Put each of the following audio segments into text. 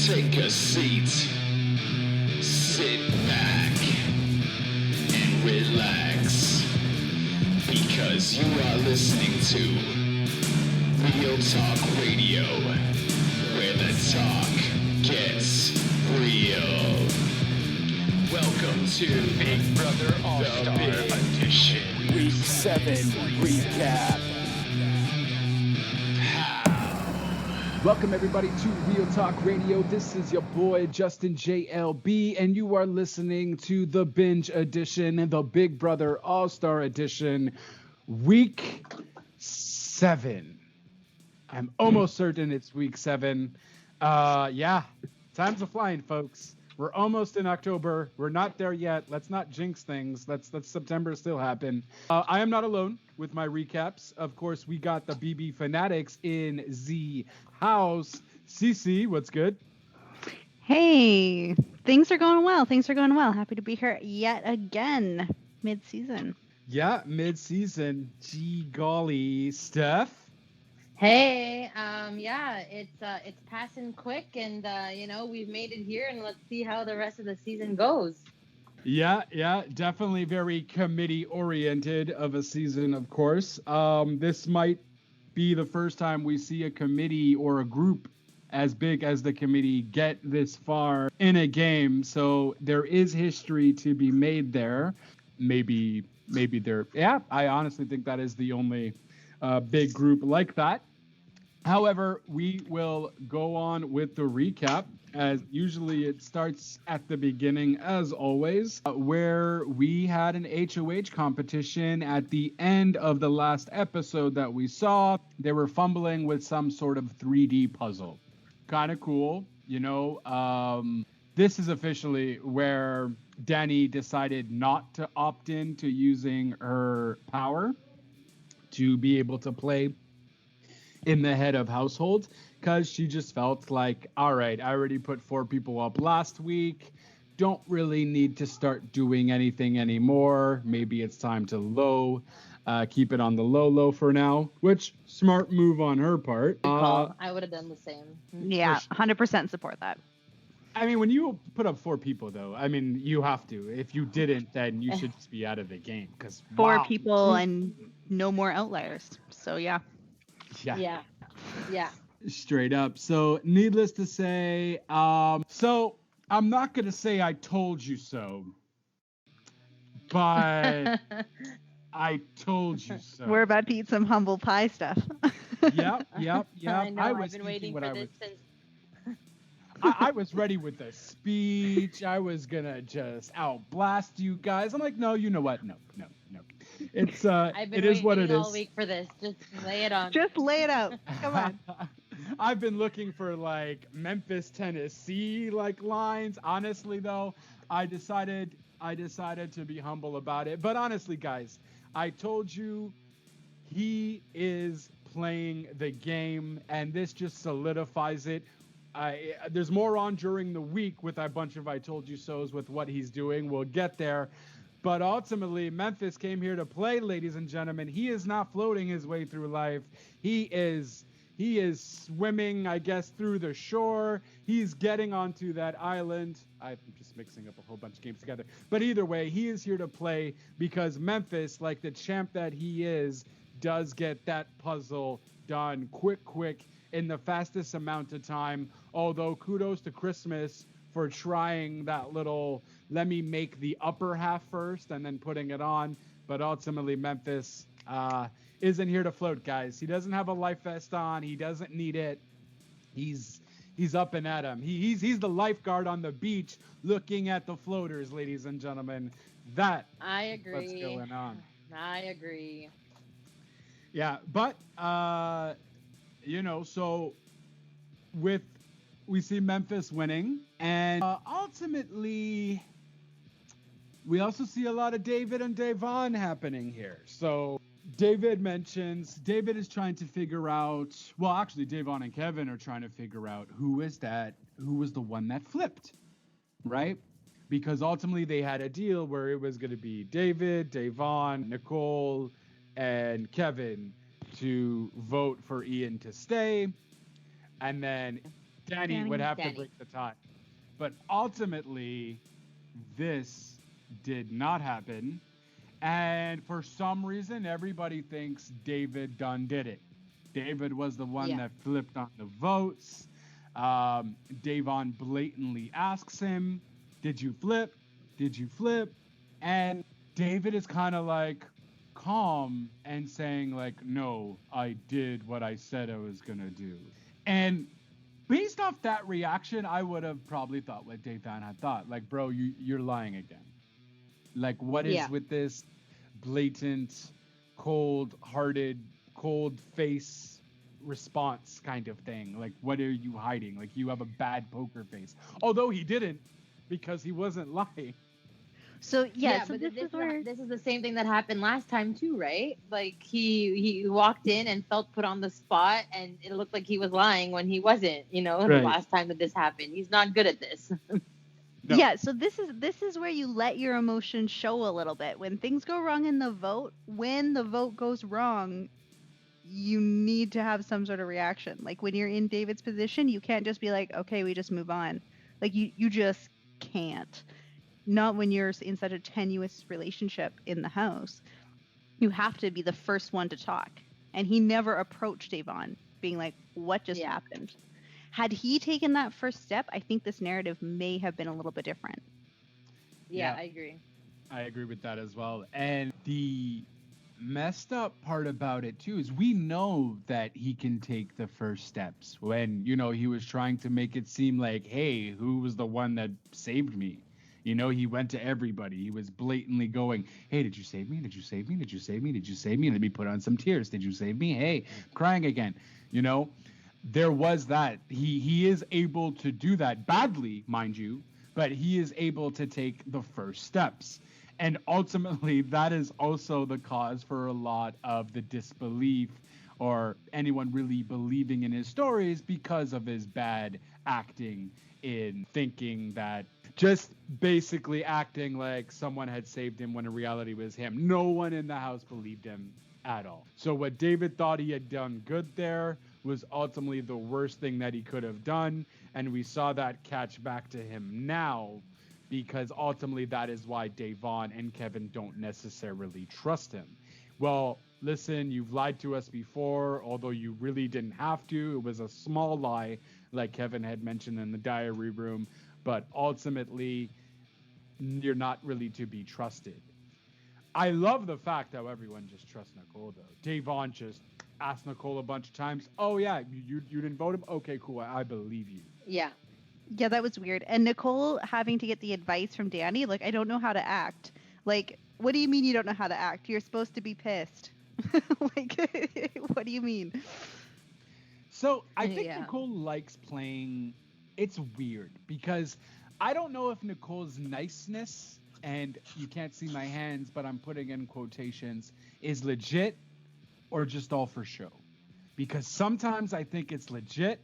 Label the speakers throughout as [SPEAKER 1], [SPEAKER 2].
[SPEAKER 1] Take a seat, sit back, and relax, because you are listening to Real Talk Radio, where the talk gets real. Welcome to Big Brother All-Star Edition.
[SPEAKER 2] Week 7 recap. Welcome everybody to Real Talk Radio. This is your boy Justin JLB, and you are listening to the Binge Edition, the Big Brother All-Star Edition, Week 7. I'm almost certain it's Week 7. Yeah, time's a flying, folks. We're almost in October. We're not there yet. Let's not jinx things. Let's September still happen. I am not alone with my recaps. Of course, we got the BB Fanatics in the house. CiCi, what's good?
[SPEAKER 3] Hey, things are going well. Happy to be here yet again, mid-season.
[SPEAKER 2] Yeah, mid-season. Gee golly, Steph.
[SPEAKER 4] Hey, yeah, it's passing quick, and we've made it here, and let's see how the rest of the season goes.
[SPEAKER 2] Yeah, definitely very committee-oriented of a season, of course. This might be the first time we see a committee or a group as big as the committee get this far in a game, so there is history to be made there. Maybe there. Yeah, I honestly think that is the only big group like that. However, we will go on with the recap, as usually it starts at the beginning, as always, where we had an HOH competition at the end of the last episode that we saw. They were fumbling with some sort of 3D puzzle. Kind of cool, This is officially where Dani decided not to opt in to using her power to be able to play in the head of household, because she just felt like, all right, I already put 4 people up last week, don't really need to start doing anything anymore. Maybe it's time to keep it on the low for now, which smart move on her part.
[SPEAKER 4] I would have done the same.
[SPEAKER 3] Yeah, 100% support that.
[SPEAKER 2] I mean, when you put up 4 people, though, I mean, you have to. If you didn't, then you should just be out of the game. Because
[SPEAKER 3] 4 people and no more outliers. So, yeah.
[SPEAKER 4] Yeah.
[SPEAKER 2] Straight up. So, needless to say, so I'm not going to say I told you so, but I told you so.
[SPEAKER 3] We're about to eat some humble pie stuff.
[SPEAKER 2] Yep.
[SPEAKER 4] I know, I've been waiting for this since...
[SPEAKER 2] I was ready with the speech. I was going to just outblast you guys. I'm like, no, you know what? No. It's it is what it is.
[SPEAKER 4] I've been waiting all week for this. Just lay it on.
[SPEAKER 3] Just lay it out. Come on.
[SPEAKER 2] I've been looking for like Memphis, Tennessee lines. Honestly though, I decided to be humble about it. But honestly, guys, I told you he is playing the game, and this just solidifies it. There's more on during the week with a bunch of I told you so's with what he's doing. We'll get there. But ultimately, Memphis came here to play, ladies and gentlemen. He is not floating his way through life. He is swimming, I guess, through the shore. He's getting onto that island. I'm just mixing up a whole bunch of games together. But either way, he is here to play because Memphis, like the champ that he is, does get that puzzle done quick in the fastest amount of time. Although kudos to Christmas for trying that little, let me make the upper half first and then putting it on. But ultimately, Memphis isn't here to float, guys. He doesn't have a life vest on. He doesn't need it. He's up and at him. He's the lifeguard on the beach looking at the floaters, ladies and gentlemen. That
[SPEAKER 4] I agree.
[SPEAKER 2] What's going on.
[SPEAKER 4] I agree.
[SPEAKER 2] Yeah, but, so we see Memphis winning, and ultimately, we also see a lot of David and Davon happening here. So David is trying to figure out, well, actually, Davon and Kevin are trying to figure out who was the one that flipped, right? Because ultimately they had a deal where it was going to be David, Davon, Nicole, and Kevin to vote for Ian to stay. And then Dani would have to
[SPEAKER 4] Dani.
[SPEAKER 2] break the tie. But ultimately, this did not happen. And for some reason, everybody thinks David done did it. David was the one that flipped on the votes. Davon blatantly asks him, did you flip? Did you flip? And David is kind of like calm and saying like, no, I did what I said I was going to do. And based off that reaction, I would have probably thought what Davon had thought. Like, bro, you're lying again. Like, what is with this blatant, cold-hearted, cold-face response kind of thing? Like, what are you hiding? Like, you have a bad poker face. Although he didn't, because he wasn't lying.
[SPEAKER 3] So
[SPEAKER 4] Yeah,
[SPEAKER 3] so
[SPEAKER 4] but
[SPEAKER 3] this is where
[SPEAKER 4] this is the same thing that happened last time too, right? Like he walked in and felt put on the spot, and it looked like he was lying when he wasn't. The last time that this happened, he's not good at this.
[SPEAKER 2] No.
[SPEAKER 3] Yeah, so this is where you let your emotions show a little bit. When things go wrong in the vote, when the vote goes wrong, you need to have some sort of reaction. Like when you're in David's position, you can't just be like, okay, we just move on. Like you just can't. Not when you're in such a tenuous relationship in the house. You have to be the first one to talk. And he never approached Davon being like, what just happened? Had he taken that first step, I think this narrative may have been a little bit different.
[SPEAKER 4] Yeah, I agree.
[SPEAKER 2] I agree with that as well. And the messed up part about it too is we know that he can take the first steps when, he was trying to make it seem like, hey, who was the one that saved me? He went to everybody. He was blatantly going, hey, did you save me? Did you save me? Did you save me? Did you save me? Let me put on some tears. Did you save me? Hey, I'm crying again. There was that. He is able to do that badly, mind you, but he is able to take the first steps. And ultimately, that is also the cause for a lot of the disbelief or anyone really believing in his stories because of his bad acting in thinking that just basically acting like someone had saved him when in reality was him. No one in the house believed him at all. So what David thought he had done good there was ultimately the worst thing that he could have done. And we saw that catch back to him now, because ultimately that is why Davon and Kevin don't necessarily trust him. Well, listen, you've lied to us before, although you really didn't have to. It was a small lie, like Kevin had mentioned in the diary room, but ultimately you're not really to be trusted. I love the fact how everyone just trusts Nicole, though. Davon just asked Nicole a bunch of times, oh yeah, you didn't vote him? Okay, cool, I believe you.
[SPEAKER 4] Yeah.
[SPEAKER 3] Yeah, that was weird. And Nicole having to get the advice from Dani, like, I don't know how to act. Like, what do you mean you don't know how to act? You're supposed to be pissed. Like, what do you mean?
[SPEAKER 2] So I think Nicole likes playing. It's weird because I don't know if Nicole's niceness, and you can't see my hands, but I'm putting in quotations, is legit or just all for show. Because sometimes I think it's legit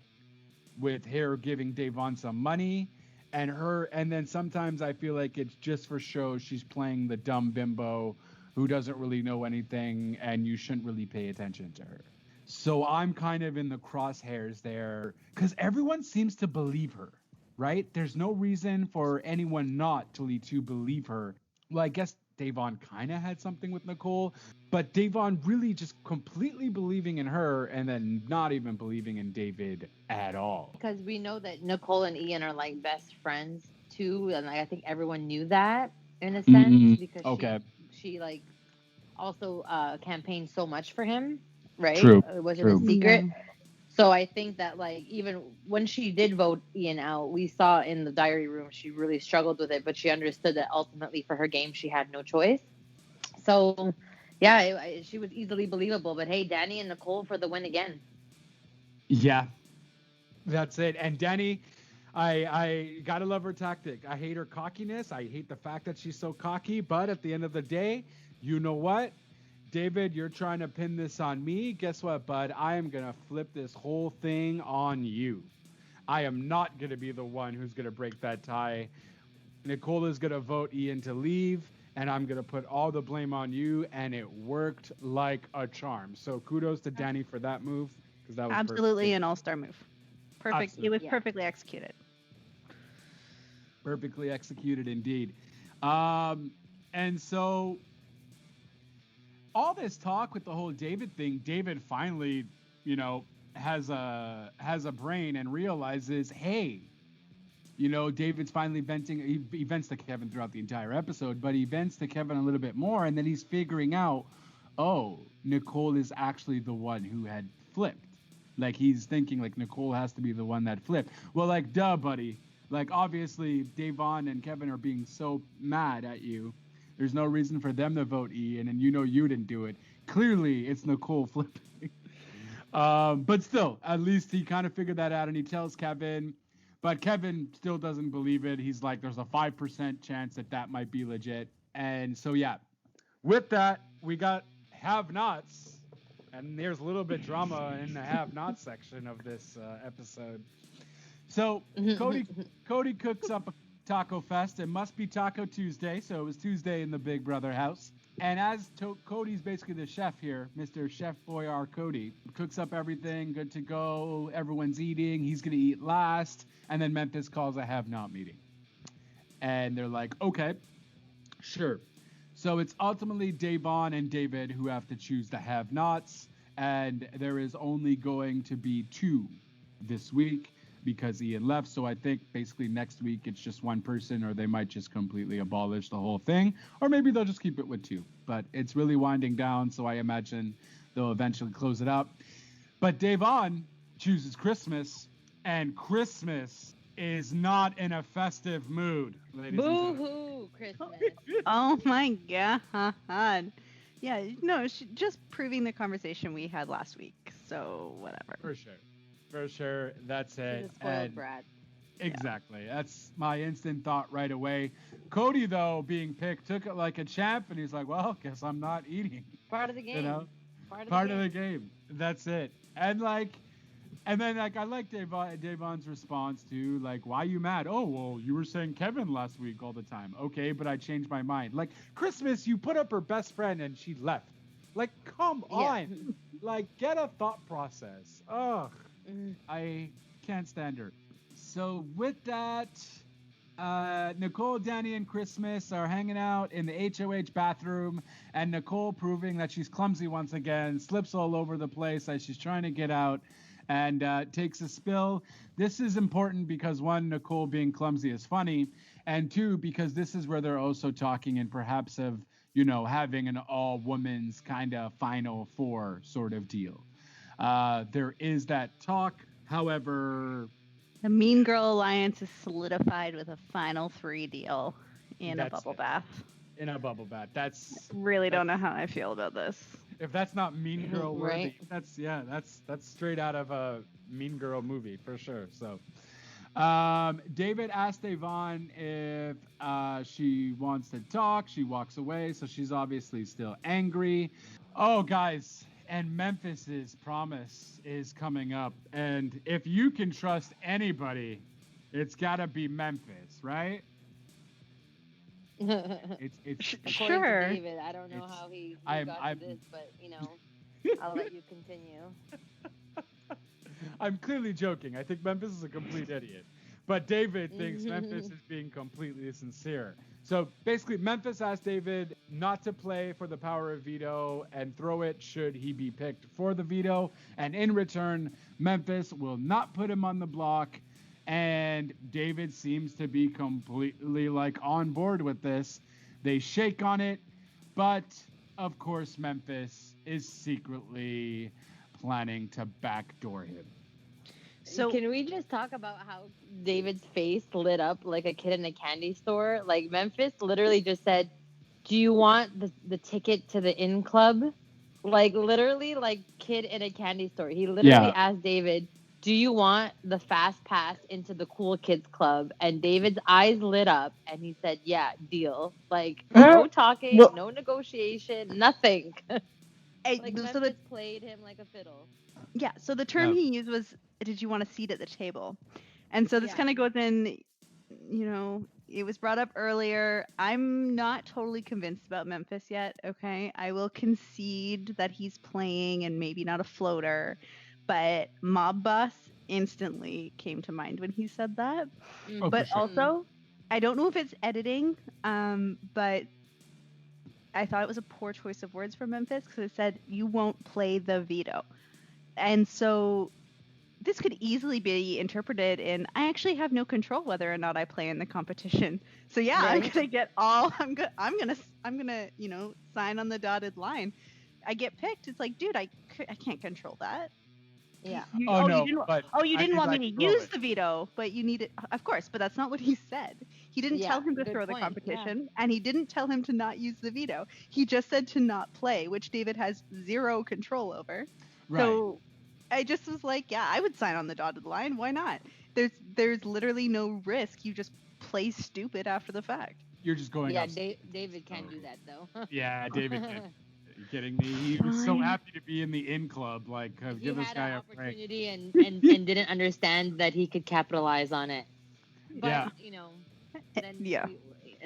[SPEAKER 2] with her giving Davon some money and then sometimes I feel like it's just for show. She's playing the dumb bimbo who doesn't really know anything and you shouldn't really pay attention to her. So I'm kind of in the crosshairs there because everyone seems to believe her, right? There's no reason for anyone not to believe her. Well, I guess Davon kind of had something with Nicole, but Davon really just completely believing in her and then not even believing in David at all.
[SPEAKER 4] Because we know that Nicole and Ian are like best friends too, and I think everyone knew that in a sense because she like also campaigned so much for him, right?
[SPEAKER 2] True.
[SPEAKER 4] It wasn't a secret. Yeah. So I think that like even when she did vote Ian out, we saw in the diary room she really struggled with it, but she understood that ultimately for her game she had no choice. So yeah, she was easily believable. But hey, Dani and Nicole for the win again.
[SPEAKER 2] Yeah, that's it. And Dani, I gotta love her tactic. I hate her cockiness. I hate the fact that she's so cocky. But at the end of the day, you know what? David, you're trying to pin this on me. Guess what, bud? I am going to flip this whole thing on you. I am not going to be the one who's going to break that tie. Nicole is going to vote Ian to leave, and I'm going to put all the blame on you, and it worked like a charm. So kudos to Dani for that move, because that was
[SPEAKER 3] absolutely
[SPEAKER 2] perfect.
[SPEAKER 3] An all-star move. Perfect.
[SPEAKER 2] Absolutely.
[SPEAKER 3] It was
[SPEAKER 4] Yeah.
[SPEAKER 3] perfectly executed.
[SPEAKER 2] Perfectly executed indeed. And so all this talk with the whole David thing, David finally, has a brain and realizes, hey, David's finally venting. He vents to Kevin throughout the entire episode, but he vents to Kevin a little bit more, and then he's figuring out, oh, Nicole is actually the one who had flipped. Like, he's thinking, like, Nicole has to be the one that flipped. Well, like, duh, buddy. Like, obviously, Davon and Kevin are being so mad at you. There's no reason for them to vote Ian, and you didn't do it. Clearly, it's Nicole flipping. But still, at least he kind of figured that out, and he tells Kevin. But Kevin still doesn't believe it. He's like, there's a 5% chance that might be legit. And so, yeah, with that, we got have-nots. And there's a little bit drama in the have-nots section of this episode. So Cody cooks up a taco fest. It must be Taco Tuesday, so it was Tuesday in the Big Brother house. And as Cody's basically the chef here, Mr. Chef Boyar Cody, cooks up everything, good to go. Everyone's eating. He's going to eat last. And then Memphis calls a have-not meeting. And they're like, okay, sure. So it's ultimately Davon and David who have to choose the have-nots. And there is only going to be 2 this week because Ian left. So I think basically next week it's just 1 person, or they might just completely abolish the whole thing, or maybe they'll just keep it with 2. But it's really winding down, so I imagine they'll eventually close it up. But Davon chooses Christmas, and Christmas is not in a festive mood, ladies and gentlemen.
[SPEAKER 4] Boo-hoo, Christmas.
[SPEAKER 3] Oh my god. Yeah, no, just proving the conversation we had last week. So whatever.
[SPEAKER 2] For sure, that's it.
[SPEAKER 4] He's a spoiled brat.
[SPEAKER 2] Exactly. That's my instant thought right away. Cody, though, being picked, took it like a champ, and he's like, well, guess I'm not eating.
[SPEAKER 4] Part of the game.
[SPEAKER 2] Part of the game. That's it. And then I like Davon's response to, like, why are you mad? Oh, well, you were saying Kevin last week all the time. Okay, but I changed my mind. Like, Christmas, you put up her best friend and she left. Like, come on. Like, get a thought process. Ugh. I can't stand her. So with that, Nicole, Dani, and Christmas are hanging out in the HOH bathroom, and Nicole, proving that she's clumsy once again, slips all over the place as she's trying to get out and takes a spill. This is important because, 1, Nicole being clumsy is funny, and 2, because this is where they're also talking and perhaps of, having an all-women's kind of Final Four sort of deal. There is that talk. However,
[SPEAKER 3] The Mean Girl Alliance is solidified with a final 3 deal in a bubble bath.
[SPEAKER 2] In a bubble bath.
[SPEAKER 3] Don't know how I feel about this.
[SPEAKER 2] If that's not Mean Girl worthy,
[SPEAKER 4] Right.
[SPEAKER 2] that's straight out of a Mean Girl movie for sure. So, David asked Davon if she wants to talk. She walks away, so she's obviously still angry. Oh, guys. And Memphis's promise is coming up. And if you can trust anybody, it's got to be Memphis, right? It's
[SPEAKER 3] Sure.
[SPEAKER 4] To David, I don't know how he got to this, but, I'll let you continue.
[SPEAKER 2] I'm clearly joking. I think Memphis is a complete idiot. But David thinks Memphis is being completely sincere. So basically, Memphis asked David not to play for the power of veto and throw it should he be picked for the veto. And in return, Memphis will not put him on the block. And David seems to be completely on board with this. They shake on it. But of course, Memphis is secretly planning to backdoor him.
[SPEAKER 3] So
[SPEAKER 4] can we just talk about how David's face lit up like a kid in a candy store? Like, Memphis literally just said, do you want the ticket to the in club? Like, literally, like kid in a candy store. He literally asked David, do you want the fast pass into the cool kids club? And David's eyes lit up and he said, yeah, deal. Like, no talking, no negotiation, nothing. Like, Memphis played him like a fiddle.
[SPEAKER 3] Yeah, so the term he used was, did you want a seat at the table? And so this kind of goes in, it was brought up earlier. I'm not totally convinced about Memphis yet, okay? I will concede that he's playing and maybe not a floater, but Mob Boss instantly came to mind when he said that.
[SPEAKER 2] Oh,
[SPEAKER 3] But
[SPEAKER 2] for sure.
[SPEAKER 3] also, I don't know if it's editing, but I thought it was a poor choice of words from Memphis because it said, "You won't play the veto." And so this could easily be interpreted in, I actually have no control whether or not I play in the competition. So yeah, I'm
[SPEAKER 4] Right.
[SPEAKER 3] gonna get all I'm gonna sign on the dotted line. I get picked. It's like, dude, I can't control that.
[SPEAKER 4] Yeah.
[SPEAKER 2] Oh, no,
[SPEAKER 3] you didn't.
[SPEAKER 2] but
[SPEAKER 3] You
[SPEAKER 2] I
[SPEAKER 3] didn't
[SPEAKER 2] think
[SPEAKER 3] want
[SPEAKER 2] I
[SPEAKER 3] me
[SPEAKER 2] can
[SPEAKER 3] to
[SPEAKER 2] throw
[SPEAKER 3] use
[SPEAKER 2] it.
[SPEAKER 3] the veto, but you need it, of course. But that's not what he said. He didn't tell
[SPEAKER 4] Yeah,
[SPEAKER 3] him to
[SPEAKER 4] good
[SPEAKER 3] throw the
[SPEAKER 4] point, yeah.
[SPEAKER 3] competition, and he didn't tell him to not use the veto. He just said to not play, which David has zero control over.
[SPEAKER 2] Right.
[SPEAKER 3] So I just was like, yeah, I would sign on the dotted line. Why not? There's literally no risk. You just play stupid after the fact.
[SPEAKER 2] You're just going
[SPEAKER 4] Yeah,
[SPEAKER 2] out.
[SPEAKER 4] David can't do that though.
[SPEAKER 2] Yeah, David. Are you kidding me? He was so
[SPEAKER 3] Fine.
[SPEAKER 2] happy to be in the in club. Like,
[SPEAKER 4] He
[SPEAKER 2] give this
[SPEAKER 4] had
[SPEAKER 2] guy
[SPEAKER 4] an
[SPEAKER 2] a break.
[SPEAKER 4] opportunity and didn't understand that he could capitalize on it. But
[SPEAKER 2] Yeah.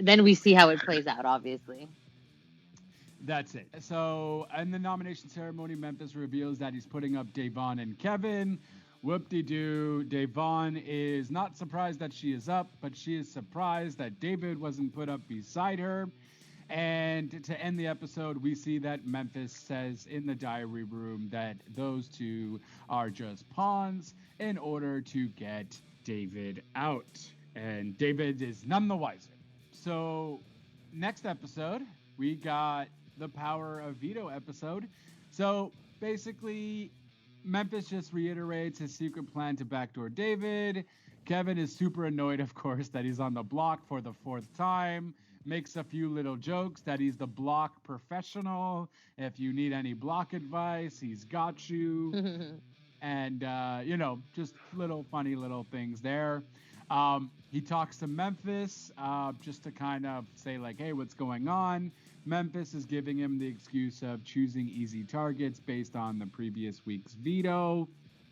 [SPEAKER 4] then we see how it plays out, obviously.
[SPEAKER 2] That's it. So, in the nomination ceremony, Memphis reveals that he's putting up Davon and Kevin. Whoop-de-doo. Davon is not surprised that she is up, but she is surprised that David wasn't put up beside her. And to end the episode, we see that Memphis says in the diary room that those two are just pawns in order to get David out. And David is none the wiser. So, next episode, we got the Power of Veto episode. So, basically, Memphis just reiterates his secret plan to backdoor David. Kevin is super annoyed, of course, that he's on the block for the 4th time. Makes a few little jokes that he's the block professional. If you need any block advice, he's got you. And, just little funny little things there. He talks to Memphis just to kind of say, like, hey, what's going on? Memphis is giving him the excuse of choosing easy targets based on the previous week's veto.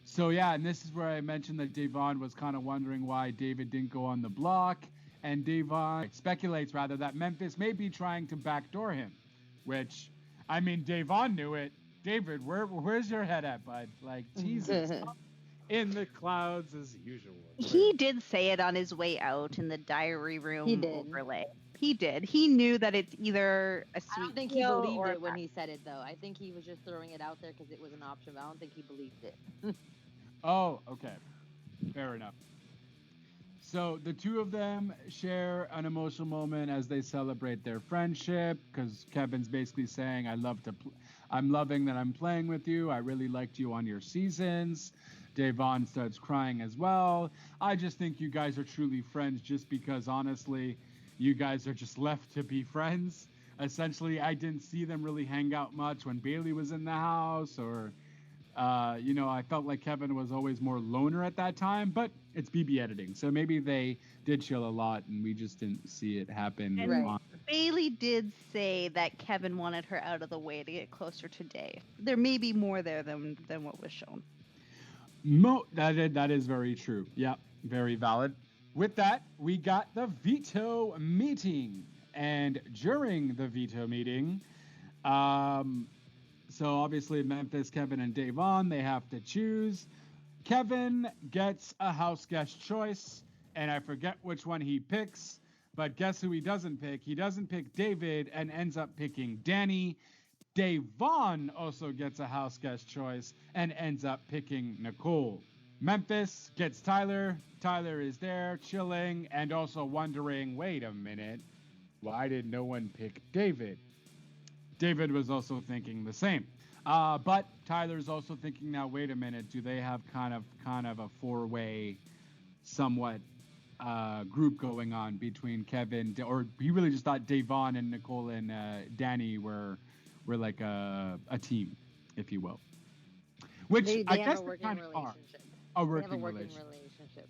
[SPEAKER 2] So, yeah, and this is where I mentioned that Davon was kind of wondering why David didn't go on the block. And Davon speculates, rather, that Memphis may be trying to backdoor him. Which, I mean, Davon knew it. David, where's your head at, bud? Like, Jesus.
[SPEAKER 5] In the clouds as usual.
[SPEAKER 3] He did say it on his way out in the diary room
[SPEAKER 4] He did.
[SPEAKER 3] overlay. He did. He knew that it's either a
[SPEAKER 4] I
[SPEAKER 3] sweet
[SPEAKER 4] don't think he
[SPEAKER 3] deal
[SPEAKER 4] believed
[SPEAKER 3] or
[SPEAKER 4] it when he said it, though. I think he was just throwing it out there because it was an option, but I don't think he believed it.
[SPEAKER 2] Oh, okay. Fair enough. So the two of them share an emotional moment as they celebrate their friendship, because Kevin's basically saying, I'm loving that I'm playing with you. I really liked you on your seasons. Davon starts crying as well. I just think you guys are truly friends just because, honestly, you guys are just left to be friends. Essentially, I didn't see them really hang out much when Bailey was in the house, or, I felt like Kevin was always more loner at that time, but it's BB editing. So maybe they did chill a lot and we just didn't see it happen.
[SPEAKER 3] And
[SPEAKER 4] Right.
[SPEAKER 3] Bailey did say that Kevin wanted her out of the way to get closer to Dave. There may be more there than what was shown.
[SPEAKER 2] That is very true. Yeah, very valid. With that, we got the veto meeting. And during the veto meeting, so obviously Memphis, Kevin, and Davon, they have to choose. Kevin gets a house guest choice, and I forget which one he picks, but guess who he doesn't pick? He doesn't pick David and ends up picking Dani. Davon also gets a house guest choice and ends up picking Nicole. Memphis gets Tyler. Tyler is there chilling and also wondering, wait a minute, why did no one pick David? David was also thinking the same. But Tyler's also thinking now, wait a minute, do they have kind of a four-way somewhat group going on between Kevin, or he really just thought Davon and Nicole and Dani were like a team, if you will. Which
[SPEAKER 4] They
[SPEAKER 2] I
[SPEAKER 4] have
[SPEAKER 2] guess
[SPEAKER 4] a
[SPEAKER 2] they
[SPEAKER 4] working
[SPEAKER 2] kind of are.
[SPEAKER 4] relationship.
[SPEAKER 2] A
[SPEAKER 4] They
[SPEAKER 2] working
[SPEAKER 4] have a working
[SPEAKER 2] relationship.
[SPEAKER 4] relationship.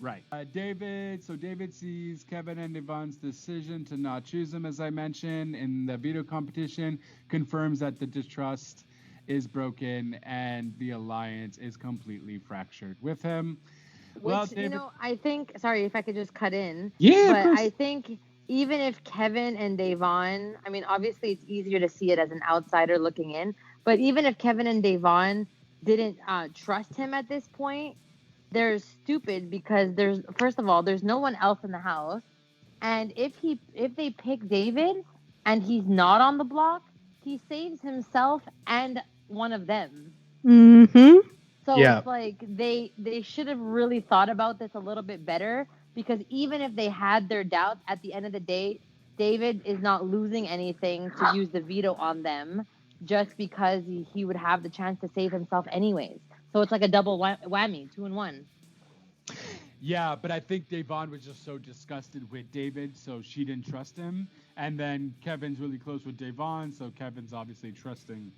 [SPEAKER 2] Right. David sees Kevin and Yvonne's decision to not choose him, as I mentioned, in the veto competition, confirms that the distrust is broken and the alliance is completely fractured with him. Well,
[SPEAKER 4] Which,
[SPEAKER 2] David,
[SPEAKER 4] I think, sorry if I could just cut in.
[SPEAKER 2] Yeah, of
[SPEAKER 4] But
[SPEAKER 2] course.
[SPEAKER 4] I think even if Kevin and Davon, I mean, obviously it's easier to see it as an outsider looking in, but even if Kevin and Davon didn't trust him at this point, they're stupid because first of all, there's no one else in the house. And if they pick David and he's not on the block, he saves himself and one of them.
[SPEAKER 3] Mm-hmm.
[SPEAKER 4] So
[SPEAKER 2] Yeah.
[SPEAKER 4] it's like they should have really thought about this a little bit better, because even if they had their doubts, at the end of the day, David is not losing anything to use the veto on them, just because he would have the chance to save himself anyways. So it's like a double whammy, 2 in 1.
[SPEAKER 2] Yeah, but I think Davon was just so disgusted with David, so she didn't trust him. And then Kevin's really close with Davon, so Kevin's obviously trusting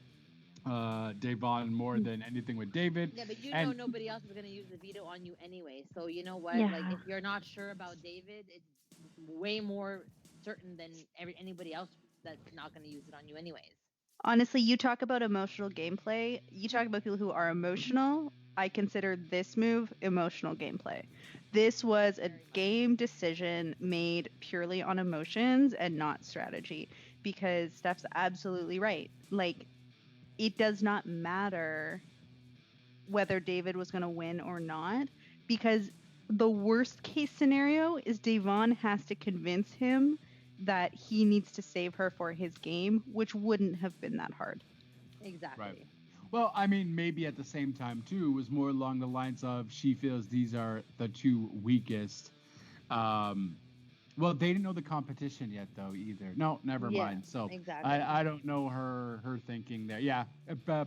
[SPEAKER 2] Davon more than anything with David.
[SPEAKER 4] Yeah, but
[SPEAKER 2] And-
[SPEAKER 4] know nobody else is going to use the veto on you anyway. So you know what?
[SPEAKER 3] Yeah.
[SPEAKER 4] Like, if you're not sure about David, it's way more certain than anybody else that's not going to use it on you anyways.
[SPEAKER 3] Honestly, you talk about emotional gameplay. You talk about people who are emotional. I consider this move emotional gameplay. This was a game decision made purely on emotions and not strategy, because Steph's absolutely right. Like, it does not matter whether David was going to win or not, because the worst case scenario is Davon has to convince him that he needs to save her for his game, which wouldn't have been that hard.
[SPEAKER 4] Exactly.
[SPEAKER 2] Right. Well, I mean, maybe at the same time, too, it was more along the lines of she feels these are the two weakest. Well, they didn't know the competition yet, though, either. No, never
[SPEAKER 4] Yeah,
[SPEAKER 2] mind. So
[SPEAKER 4] exactly.
[SPEAKER 2] I don't know her thinking there. Yeah,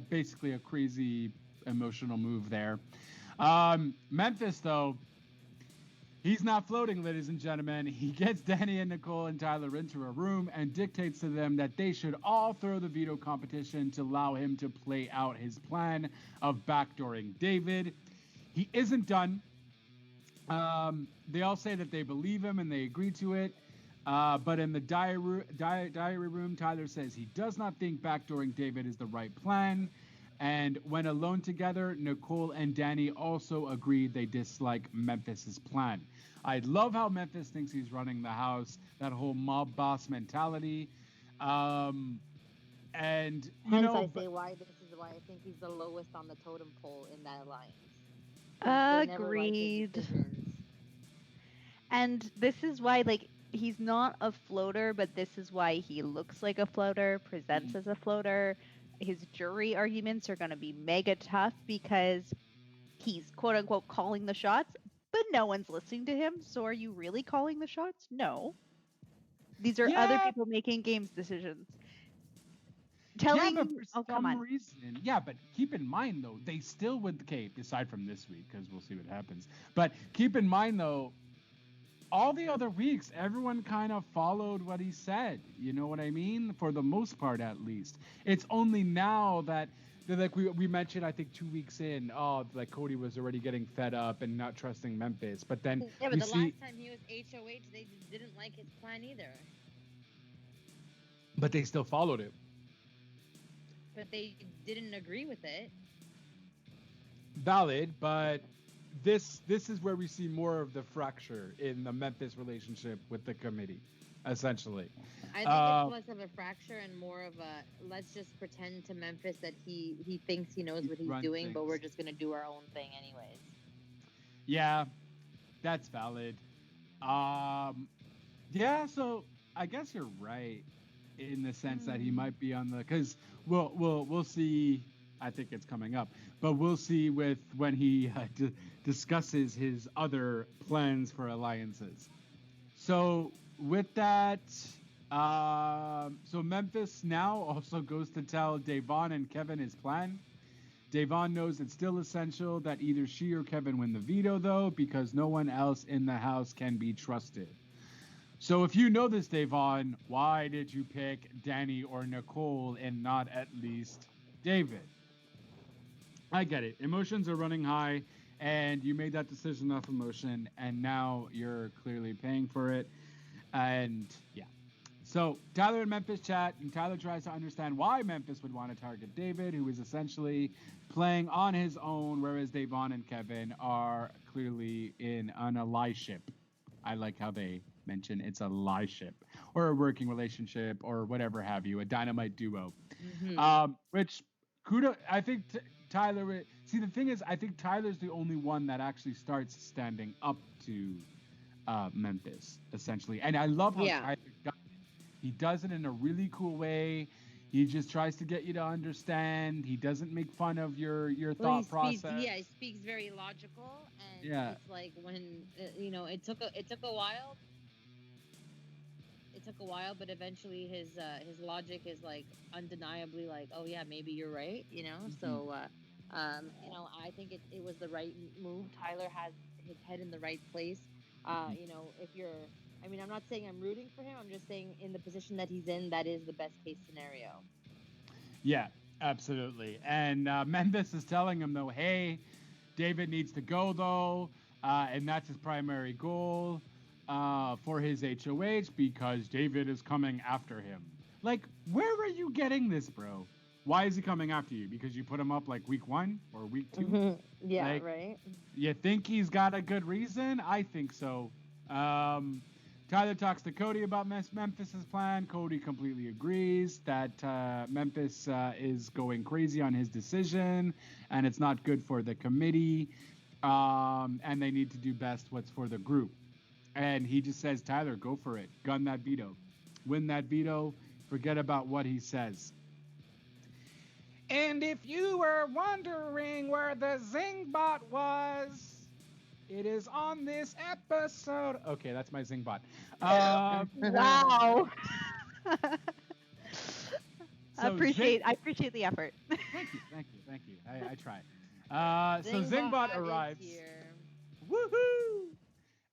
[SPEAKER 2] basically a crazy emotional move there. Memphis, though, he's not floating, ladies and gentlemen. He gets Dani and Nicole and Tyler into a room and dictates to them that they should all throw the veto competition to allow him to play out his plan of backdooring David. He isn't done. They all say that they believe him and they agree to it. But in the diary room, Tyler says he does not think backdooring David is the right plan. And when alone together, Nicole and Dani also agreed they dislike Memphis's plan. I love how Memphis thinks he's running the house, that whole mob boss mentality. And, you know,
[SPEAKER 4] I say why I think he's the lowest on the totem pole in that alliance. They never like his
[SPEAKER 3] Agreed.
[SPEAKER 4] decisions.
[SPEAKER 3] And this is why, like, he's not a floater, but this is why he looks like a floater, presents as a floater. His jury arguments are going to be mega tough because he's quote unquote calling the shots, but no one's listening to him. So are you really calling the shots? No. These are other
[SPEAKER 2] Yeah.
[SPEAKER 3] people making games decisions.
[SPEAKER 2] Yeah, but for
[SPEAKER 3] come
[SPEAKER 2] some
[SPEAKER 3] on.
[SPEAKER 2] reason, yeah, but keep in mind though, they still would aside from this week, because we'll see what happens. But keep in mind though, all the other weeks, everyone kind of followed what he said. You know what I mean? For the most part, at least. It's only now that, like we mentioned, I think 2 weeks in, like Cody was already getting fed up and not trusting Memphis. But then
[SPEAKER 4] Yeah, but
[SPEAKER 2] we
[SPEAKER 4] the
[SPEAKER 2] see,
[SPEAKER 4] last time he was HOH, they didn't like his plan either.
[SPEAKER 2] but they still followed it.
[SPEAKER 4] But they didn't agree with it.
[SPEAKER 2] Valid, but this is where we see more of the fracture in the Memphis relationship with the committee, essentially.
[SPEAKER 4] I think it's less of a fracture and more of a let's just pretend to Memphis that he thinks he knows what he's doing, but we're just gonna do our own thing anyways.
[SPEAKER 2] Yeah, that's valid. Yeah, so I guess you're right in the sense that he might be on the, because we'll see. I think it's coming up, but we'll see with when he discusses his other plans for alliances. So with that, so Memphis now also goes to tell Davon and Kevin his plan. Davon knows it's still essential that either she or Kevin win the veto, though, because no one else in the house can be trusted. So if you know this, Davon, why did you pick Dani or Nicole and not at least David? I get it. Emotions are running high, and you made that decision off emotion, and now you're clearly paying for it. And yeah. So Tyler and Memphis chat, and Tyler tries to understand why Memphis would want to target David, who is essentially playing on his own, whereas Davon and Kevin are clearly in an allyship. I like how they mention it's a allyship or a working relationship or whatever have you, a dynamite duo.
[SPEAKER 4] Mm-hmm.
[SPEAKER 2] Which kudos, I think Tyler See, the thing is, I think Tyler's the only one that actually starts standing up to Memphis, essentially. And I love how
[SPEAKER 4] Yeah.
[SPEAKER 2] Tyler does it. He does it in a really cool way. He just tries to get you to understand. He doesn't make fun of your
[SPEAKER 4] Well,
[SPEAKER 2] thought process.
[SPEAKER 4] he speaks very logical, and
[SPEAKER 2] Yeah.
[SPEAKER 4] it's like when it took a while. It took a while, but eventually his logic is like undeniably like, oh yeah, maybe you're right, you know. So I think it was the right move. Tyler has his head in the right place. If you're, I mean, I'm not saying I'm rooting for him. I'm just saying in the position that he's in, that is the best case scenario.
[SPEAKER 2] Yeah, absolutely. And Memphis is telling him, though, hey, David needs to go, though, and that's his primary goal for his HOH because David is coming after him. Like, where are you getting this, bro? Why is he coming after you? Because you put him up like week 1 or week 2?
[SPEAKER 4] Yeah,
[SPEAKER 2] Like,
[SPEAKER 4] right.
[SPEAKER 2] You think he's got a good reason? I think so. Tyler talks to Cody about Memphis's plan. Cody completely agrees that Memphis is going crazy on his decision, and it's not good for the committee, and they need to do best what's for the group. And he just says, Tyler, go for it. Gun that veto. Win that veto. Forget about what he says. And if you were wondering where the ZINGBOT was, it is on this episode. Okay, that's my ZINGBOT.
[SPEAKER 3] Wow. I appreciate the effort.
[SPEAKER 2] Thank you. I tried. So ZINGBOT arrives.
[SPEAKER 4] Here.
[SPEAKER 2] Woohoo!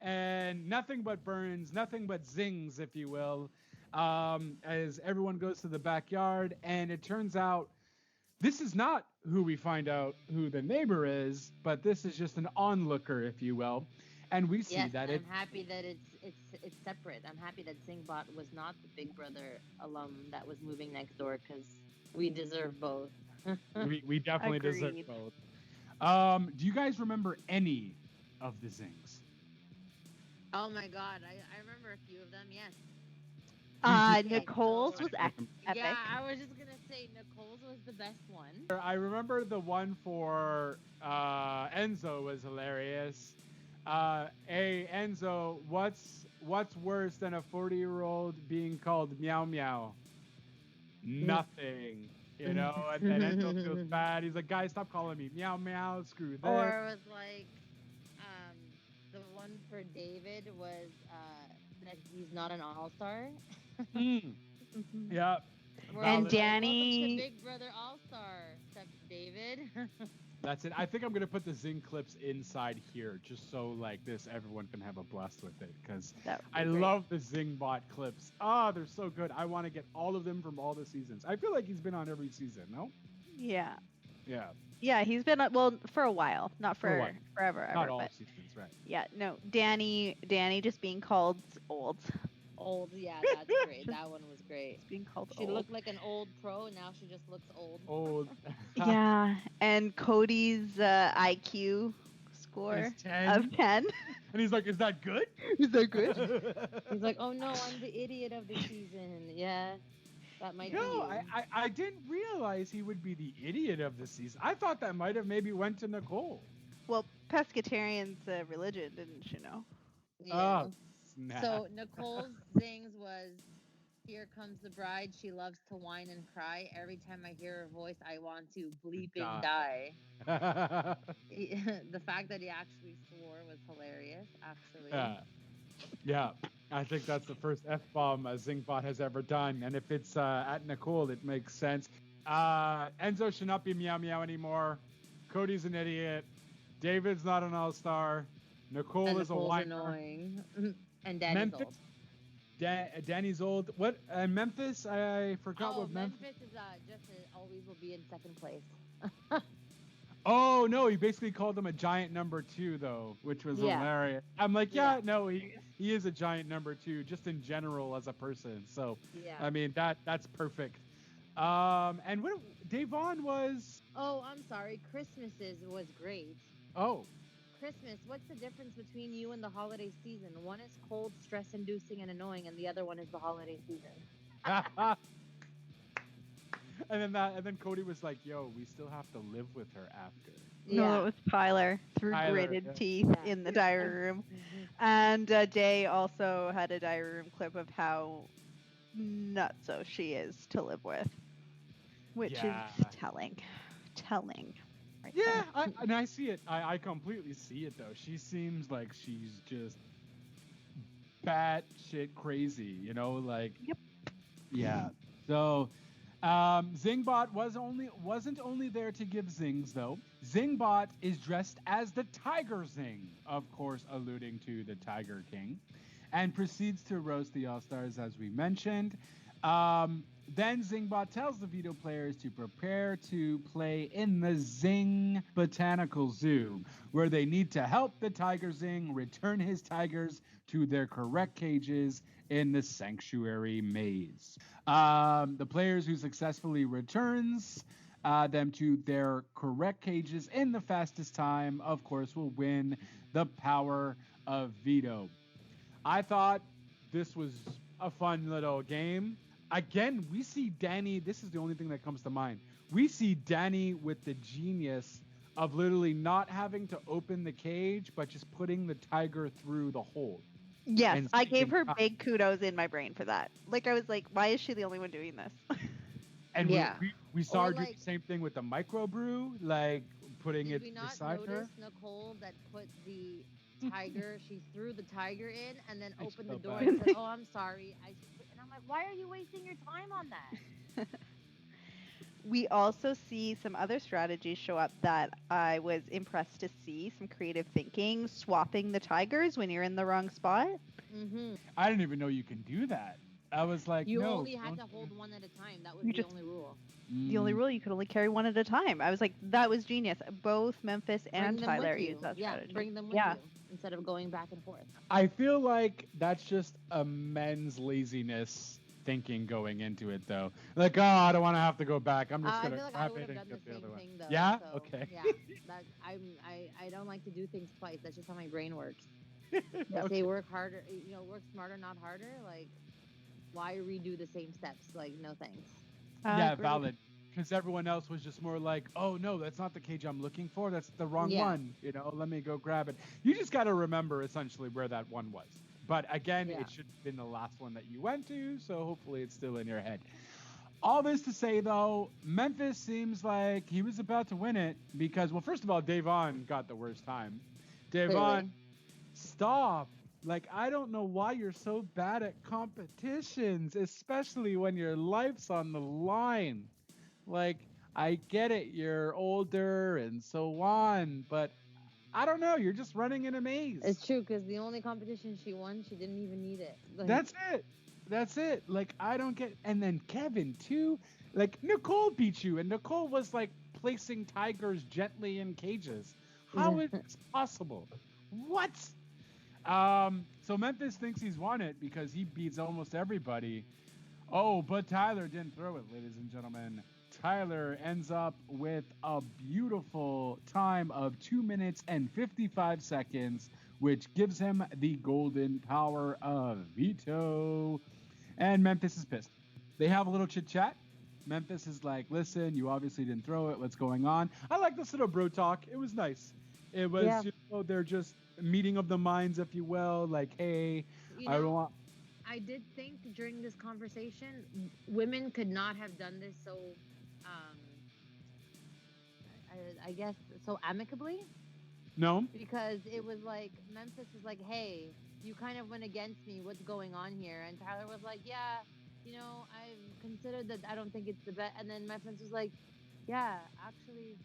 [SPEAKER 2] And nothing but burns, nothing but zings, if you will, as everyone goes to the backyard. And it turns out this is not who we find out who the neighbor is, but this is just an onlooker, if you will. And we see that
[SPEAKER 4] I'm happy that it's separate. I'm happy that ZINGBOT was not the Big Brother alum that was moving next door, because we deserve both.
[SPEAKER 2] we definitely deserve
[SPEAKER 3] Agreed.
[SPEAKER 2] both. Do you guys remember any of the zings?
[SPEAKER 4] Oh my God, I remember a few of them. Yes.
[SPEAKER 3] Nicole's was epic.
[SPEAKER 4] Yeah, I was just gonna say Nicole's was the best one.
[SPEAKER 2] I remember the one for Enzo was hilarious. Hey Enzo, what's worse than a 40-year-old being called meow meow? Nothing. You know, and then Enzo feels bad. He's like, guys, stop calling me meow meow. Screw this.
[SPEAKER 4] Or it was like, the one for David was that he's not an all-star.
[SPEAKER 2] Yeah.
[SPEAKER 3] And
[SPEAKER 4] Welcome
[SPEAKER 3] Dani.
[SPEAKER 4] to Big Brother All-Star, except David.
[SPEAKER 2] That's it. I think I'm gonna put the Zing clips inside here, just so like this, everyone can have a blast with it. Because I love the ZINGBOT clips. They're so good. I want to get all of them from all the seasons. I feel like he's been on every season. No?
[SPEAKER 3] Yeah.
[SPEAKER 2] Yeah.
[SPEAKER 3] Yeah, he's been for a while, not for forever.
[SPEAKER 2] Not all
[SPEAKER 3] but
[SPEAKER 2] seasons, right?
[SPEAKER 3] yeah, no, Dani just being called old.
[SPEAKER 4] Old, yeah, that's great. That one was great.
[SPEAKER 3] Just being called
[SPEAKER 4] She
[SPEAKER 3] old.
[SPEAKER 4] looked like an old pro, and now she just looks old.
[SPEAKER 2] Old.
[SPEAKER 3] Yeah, and Cody's IQ score
[SPEAKER 2] Is 10.
[SPEAKER 3] of 10.
[SPEAKER 2] And he's like, "Is that good?
[SPEAKER 3] Is that good?
[SPEAKER 4] He's like, oh no, I'm the idiot of the season. Yeah, that might be
[SPEAKER 2] No,
[SPEAKER 4] you.
[SPEAKER 2] I didn't realize he would be the idiot of the season. I thought that might have maybe went to Nicole.
[SPEAKER 3] Well, pescatarian's a religion, didn't you know?
[SPEAKER 4] Yeah.
[SPEAKER 2] Oh, snap.
[SPEAKER 4] So Nicole's zings was, here comes the bride. She loves to whine and cry. Every time I hear her voice, I want to bleep and die. The fact that he actually swore was hilarious, actually.
[SPEAKER 2] Yeah, I think that's the first F-bomb ZINGBOT has ever done. And if it's at Nicole, it makes sense. Enzo should not be meow meow anymore. Cody's an idiot. David's not an all-star. Nicole
[SPEAKER 4] And
[SPEAKER 2] is a
[SPEAKER 4] Nicole's
[SPEAKER 2] whiner.
[SPEAKER 4] annoying. And Dani's
[SPEAKER 2] Memphis,
[SPEAKER 4] old.
[SPEAKER 2] Danny's old. What? Memphis? I forgot what Memphis.
[SPEAKER 4] Memphis is always will be in second place.
[SPEAKER 2] Oh no, he basically called him a giant number 2 though, which was hilarious. I'm like, no, he is a giant number 2, just in general as a person. So
[SPEAKER 4] Yeah.
[SPEAKER 2] I mean that's perfect. And what Davon was?
[SPEAKER 4] Oh, I'm sorry. Christmas's was great.
[SPEAKER 2] Oh,
[SPEAKER 4] Christmas, what's the difference between you and the holiday season? One is cold, stress-inducing, and annoying, and the other one is the holiday season.
[SPEAKER 2] and then Cody was like, "Yo, we still have to live with her after."
[SPEAKER 3] No, it was Tyler through
[SPEAKER 2] Tyler,
[SPEAKER 3] gritted
[SPEAKER 2] yeah.
[SPEAKER 3] teeth
[SPEAKER 4] Yeah.
[SPEAKER 3] in the diary room. And Day also had a diary room clip of how nutso she is to live with, which
[SPEAKER 2] Yeah.
[SPEAKER 3] is telling. Right
[SPEAKER 2] Yeah,
[SPEAKER 3] there.
[SPEAKER 2] I see it. I completely see it though. She seems like she's just bat shit crazy, you know, like.
[SPEAKER 3] Yep.
[SPEAKER 2] Yeah. So, ZINGBOT wasn't only there to give zings though. ZINGBOT is dressed as the Tiger Zing, of course, alluding to the Tiger King, and proceeds to roast the All Stars as we mentioned. Then ZINGBOT tells the veto players to prepare to play in the ZING Botanical ZOO, where they need to help the Tiger Zing return his tigers to their correct cages in the sanctuary maze. The players who successfully returns them to their correct cages in the fastest time, of course, will win the power of veto. I thought this was a fun little game. Again, we see Dani. This is the only thing that comes to mind. We see Dani with the genius of literally not having to open the cage, but just putting the tiger through the hole.
[SPEAKER 3] Yes,
[SPEAKER 2] And
[SPEAKER 3] I gave her
[SPEAKER 2] saving time.
[SPEAKER 3] big kudos in my brain for that. Like, I was like, why is she the only one doing this?
[SPEAKER 2] And
[SPEAKER 4] Yeah.
[SPEAKER 2] we saw
[SPEAKER 4] Or
[SPEAKER 2] her do
[SPEAKER 4] like-
[SPEAKER 2] the same thing with the microbrew, like putting
[SPEAKER 4] Did we
[SPEAKER 2] it
[SPEAKER 4] not
[SPEAKER 2] beside her.
[SPEAKER 4] notice Nicole that put the tiger? She threw the tiger in and then
[SPEAKER 2] I
[SPEAKER 4] opened the
[SPEAKER 2] felt
[SPEAKER 4] door
[SPEAKER 2] bad.
[SPEAKER 4] and said, "Oh, I'm sorry." And I'm like, "Why are you wasting your time on that?"
[SPEAKER 3] We also see some other strategies show up that I was impressed to see. Some creative thinking, swapping the tigers when you're in the wrong spot.
[SPEAKER 4] Mm-hmm.
[SPEAKER 2] I didn't even know you can do that. I was like,
[SPEAKER 4] You
[SPEAKER 2] no.
[SPEAKER 4] only had
[SPEAKER 2] don't
[SPEAKER 4] to
[SPEAKER 2] do
[SPEAKER 4] hold one at a time. That was
[SPEAKER 3] You
[SPEAKER 4] the
[SPEAKER 3] just-
[SPEAKER 4] only rule.
[SPEAKER 3] The only
[SPEAKER 2] Mm.
[SPEAKER 3] rule, you could only carry one at a time. I was like, that was genius. Both Memphis and
[SPEAKER 4] Bring them
[SPEAKER 3] Tyler
[SPEAKER 4] with you.
[SPEAKER 3] used that
[SPEAKER 4] Yeah,
[SPEAKER 3] strategy.
[SPEAKER 4] bring them with
[SPEAKER 3] Yeah.
[SPEAKER 4] you instead of going back and forth.
[SPEAKER 2] I feel like that's just a men's laziness thinking going into it, though. Like, oh, I don't want to have to go back. I'm just
[SPEAKER 4] I
[SPEAKER 2] gonna
[SPEAKER 4] feel like I
[SPEAKER 2] grab
[SPEAKER 4] would
[SPEAKER 2] it
[SPEAKER 4] have
[SPEAKER 2] and
[SPEAKER 4] done
[SPEAKER 2] get
[SPEAKER 4] the
[SPEAKER 2] the
[SPEAKER 4] same
[SPEAKER 2] other one.
[SPEAKER 4] thing though.
[SPEAKER 2] Yeah?
[SPEAKER 4] So,
[SPEAKER 2] Okay.
[SPEAKER 4] Yeah, that I don't like to do things twice. That's just how my brain works. They
[SPEAKER 2] Okay.
[SPEAKER 4] say work harder, work smarter, not harder. Like, why redo the same steps? Like, no thanks.
[SPEAKER 2] Yeah,
[SPEAKER 3] Agreed.
[SPEAKER 2] valid. Because everyone else was just more like, oh no, that's not the cage I'm looking for. That's the wrong
[SPEAKER 4] Yeah.
[SPEAKER 2] one. Let me go grab it. You just got to remember essentially where that one was. But again,
[SPEAKER 4] Yeah.
[SPEAKER 2] it should have been the last one that you went to, so hopefully it's still in your head. All this to say though, Memphis seems like he was about to win it because, well, first of all, Davon got the worst time. Davon, stop. Like, I don't know why you're so bad at competitions, especially when your life's on the line. Like, I get it, you're older and so on, but I don't know, you're just running in a maze.
[SPEAKER 4] It's true because the only competition she won, she didn't even need it. Like,
[SPEAKER 2] That's it. Like, I don't get. And then Kevin too. Like, Nicole beat you, and Nicole was like placing tigers gently in cages. How is this possible? What? So Memphis thinks he's won it because he beats almost everybody. Oh, but Tyler didn't throw it, ladies and gentlemen. Tyler ends up with a beautiful time of 2 minutes and 55 seconds, which gives him the golden power of veto. And Memphis is pissed. They have a little chit chat. Memphis is like, listen, you obviously didn't throw it. What's going on? I like this little bro talk. It was nice. It was,
[SPEAKER 4] Yeah.
[SPEAKER 2] They're just meeting of the minds, if you will. Like, hey, I don't want.
[SPEAKER 4] I did think during this conversation, women could not have done this so, I guess, so amicably.
[SPEAKER 2] No?
[SPEAKER 4] Because it was like, Memphis was like, hey, you kind of went against me. What's going on here? And Tyler was like, yeah, I've considered that. I don't think it's the best. And then Memphis was like, yeah, actually,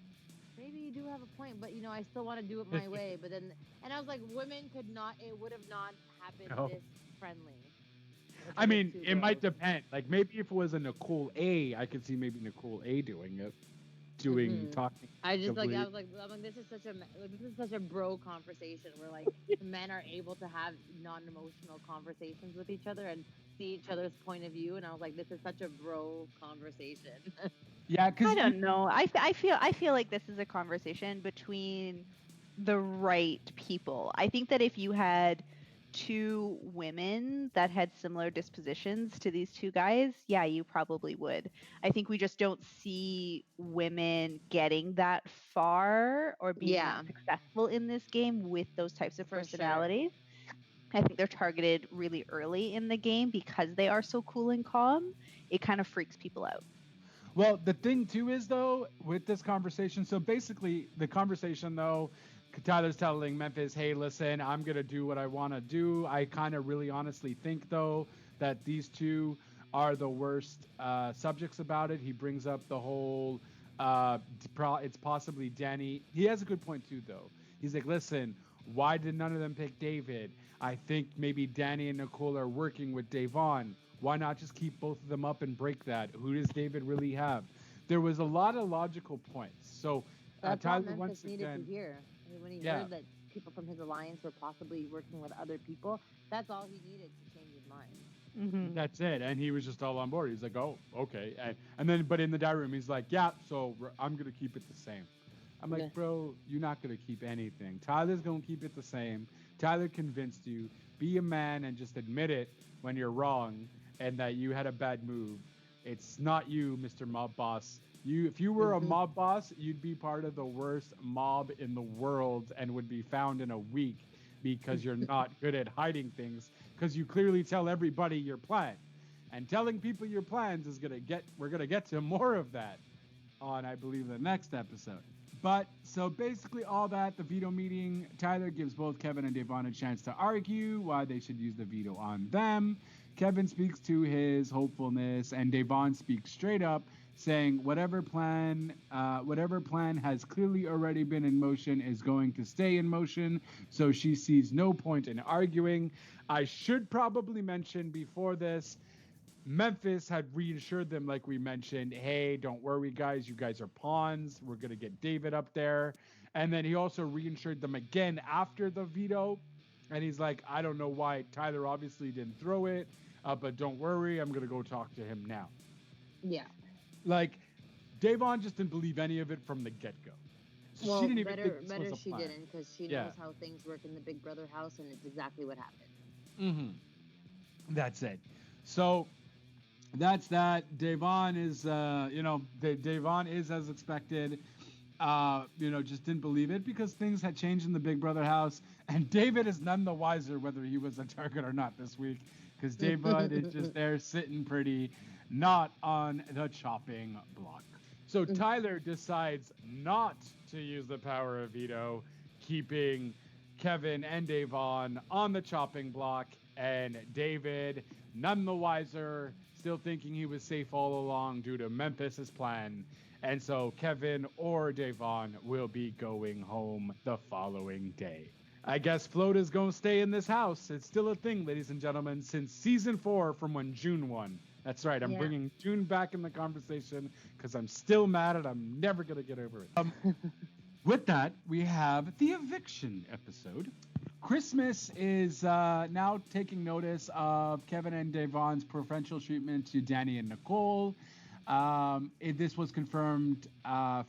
[SPEAKER 4] maybe you do have a point, but I still want to do it my way. But then, and I was like, women could not, it would have not happened
[SPEAKER 2] No.
[SPEAKER 4] this friendly.
[SPEAKER 2] I mean,
[SPEAKER 4] Two
[SPEAKER 2] it might
[SPEAKER 4] girls.
[SPEAKER 2] depend. Like, maybe if it was a Nicole A, I could see maybe Nicole A doing it.
[SPEAKER 4] Mhm.
[SPEAKER 2] Talking.
[SPEAKER 4] I just like, I
[SPEAKER 2] Completely.
[SPEAKER 4] was like, this is such a bro conversation where like men are able to have non-emotional conversations with each other and see each other's point of view. And I was like, this is such a bro conversation.
[SPEAKER 2] Yeah, because
[SPEAKER 3] I don't know. I feel like this is a conversation between the right people. I think that if you had two women that had similar dispositions to these two guys, yeah, you probably would. I think we just don't see women getting that far or being
[SPEAKER 4] Yeah.
[SPEAKER 3] successful in this game with those types of
[SPEAKER 4] For sure.
[SPEAKER 3] personalities. I think they're targeted really early in the game because they are so cool and calm. It kind of freaks people out.
[SPEAKER 2] Well, the thing too is though with this conversation. So basically, the conversation though, Tyler's telling Memphis, "Hey, listen, I'm gonna do what I want to do." I kind of really honestly think though that these two are the worst subjects about it. He brings up the whole it's possibly Dani. He has a good point too though. He's like, "Listen, why did none of them pick David? I think maybe Dani and Nicole are working with Davon. Why not just keep both of them up and break that? Who does David really have?" There was a lot of logical points. So
[SPEAKER 4] That's
[SPEAKER 2] Tyler
[SPEAKER 4] all
[SPEAKER 2] once
[SPEAKER 4] Memphis needed
[SPEAKER 2] again,
[SPEAKER 4] to hear. I mean, when he
[SPEAKER 2] Yeah.
[SPEAKER 4] heard that people from his alliance were possibly working with other people, that's all he needed to change his mind.
[SPEAKER 3] Mm-hmm.
[SPEAKER 2] that's it, and he was just all on board. He's like, "Oh, okay," and then but in the diary room, he's like, "Yeah, so I'm gonna keep it the same." I'm like,
[SPEAKER 4] Yeah.
[SPEAKER 2] "Bro, you're not gonna keep anything. Tyler's gonna keep it the same. Tyler convinced you. Be a man and just admit it when you're wrong and that you had a bad move. It's not you, Mr. Mob Boss. If you were a mob boss, you'd be part of the worst mob in the world and would be found in a week because you're not good at hiding things because you clearly tell everybody your plan. And telling people your plans is we're gonna get to more of that on, I believe, the next episode. But so basically all that, the veto meeting, Tyler gives both Kevin and Davon a chance to argue why they should use the veto on them. Kevin speaks to his hopefulness and Davon speaks straight up saying whatever plan has clearly already been in motion is going to stay in motion. So she sees no point in arguing. I should probably mention before this, Memphis had reassured them, like we mentioned, "Hey, don't worry, guys. You guys are pawns. We're going to get David up there." And then he also reassured them again after the veto. And he's like, "I don't know why Tyler obviously didn't throw it, but don't worry. I'm going to go talk to him now."
[SPEAKER 4] Yeah.
[SPEAKER 2] Like, Davon just didn't believe any of it from the get-go.
[SPEAKER 4] Well,
[SPEAKER 2] She didn't even think this
[SPEAKER 4] better
[SPEAKER 2] was a
[SPEAKER 4] she
[SPEAKER 2] plan.
[SPEAKER 4] didn't, because she
[SPEAKER 2] Yeah.
[SPEAKER 4] knows how things work in the Big Brother house, and it's exactly what happened.
[SPEAKER 2] Mm-hmm. That's it. So that's that. Davon is, Davon is as expected. Just didn't believe it because things had changed in the Big Brother house, and David is none the wiser whether he was a target or not this week, because David is just there sitting pretty, not on the chopping block. So Tyler decides not to use the power of veto, keeping Kevin and Davon on the chopping block, and David, none the wiser, still thinking he was safe all along due to Memphis's plan. And so Kevin or Davon will be going home the following day. I guess Float is going to stay in this house. It's still a thing, ladies and gentlemen, since season 4 from when June won. That's right. I'm bringing June back in the conversation because I'm still mad and I'm never going to get over it. With that, we have the eviction episode. Christmas is now taking notice of Kevin and Davon's preferential treatment to Dani and Nicole. This was confirmed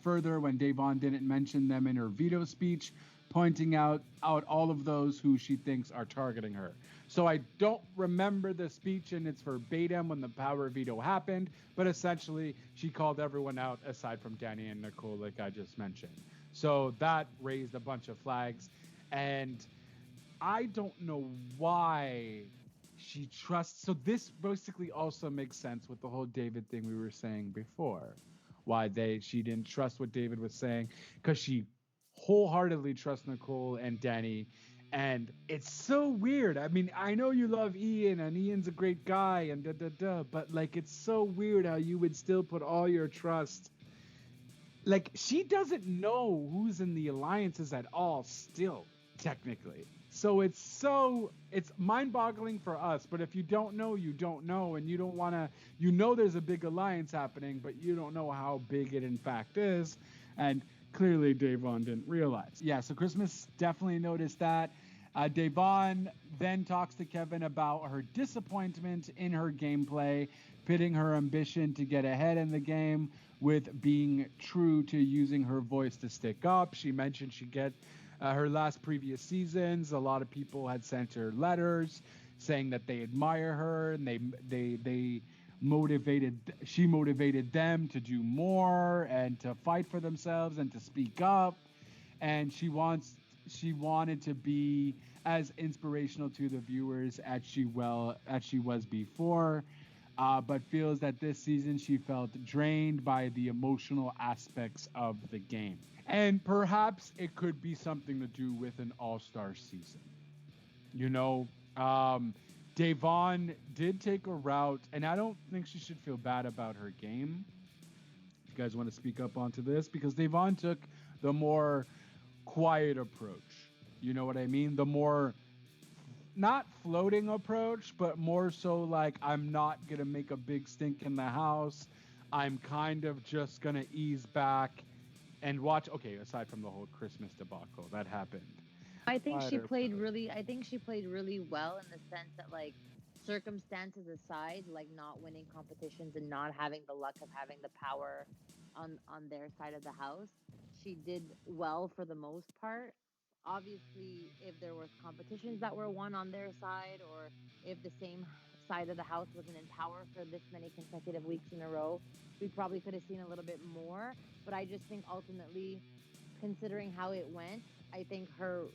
[SPEAKER 2] further when Davon didn't mention them in her veto speech, pointing out all of those who she thinks are targeting her. So I don't remember the speech in its verbatim when the power veto happened, but essentially she called everyone out aside from Dani and Nicole, like I just mentioned. So that raised a bunch of flags, and I don't know why she trusts. So this basically also makes sense with the whole David thing we were saying before. Why she didn't trust what David was saying, because she wholeheartedly trusts Nicole and Dani. And it's so weird. I mean, I know you love Ian and Ian's a great guy and but like, it's so weird how you would still put all your trust. Like, she doesn't know who's in the alliances at all still, technically. So it's mind-boggling for us, but if you don't know, you don't know, and you don't want to, there's a big alliance happening, but you don't know how big it in fact is, and clearly Davon didn't realize. Yeah, so Christmas definitely noticed that. Davon then talks to Kevin about her disappointment in her gameplay, pitting her ambition to get ahead in the game with being true to using her voice to stick up. She mentioned she'd get her last previous seasons. A lot of people had sent her letters saying that they admire her, and they she motivated them to do more and to fight for themselves and to speak up. And she wanted to be as inspirational to the viewers as she was before, but feels that this season she felt drained by the emotional aspects of the game. And perhaps it could be something to do with an all-star season. Davon did take a route, and I don't think she should feel bad about her game. If you guys want to speak up onto this, because Davon took the more quiet approach. You know what I mean? The more not floating approach, but more so like, I'm not going to make a big stink in the house. I'm kind of just going to ease back and watch. Okay, aside from the whole Christmas debacle that happened.
[SPEAKER 4] I think she played really well in the sense that, like, circumstances aside, like not winning competitions and not having the luck of having the power on their side of the house, she did well for the most part. Obviously, if there was competitions that were won on their side, or if the same side of the house wasn't in power for this many consecutive weeks in a row, we probably could have seen a little bit more. But I just think ultimately, considering how it went, I think her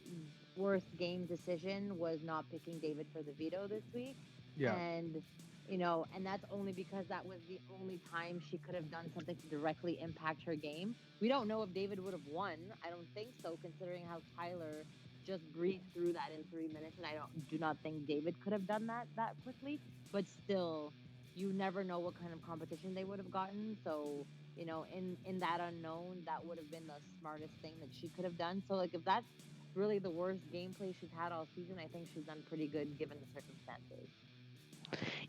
[SPEAKER 4] worst game decision was not picking David for the veto this week.
[SPEAKER 2] Yeah.
[SPEAKER 4] And, and that's only because that was the only time she could have done something to directly impact her game. We don't know if David would have won. I don't think so, considering how Tyler just breezed through that in 3 minutes. And I do not think David could have done that quickly. But still, you never know what kind of competition they would have gotten. So, in that unknown, that would have been the smartest thing that she could have done. So, like, if that's really the worst gameplay she's had all season, I think she's done pretty good given the circumstances.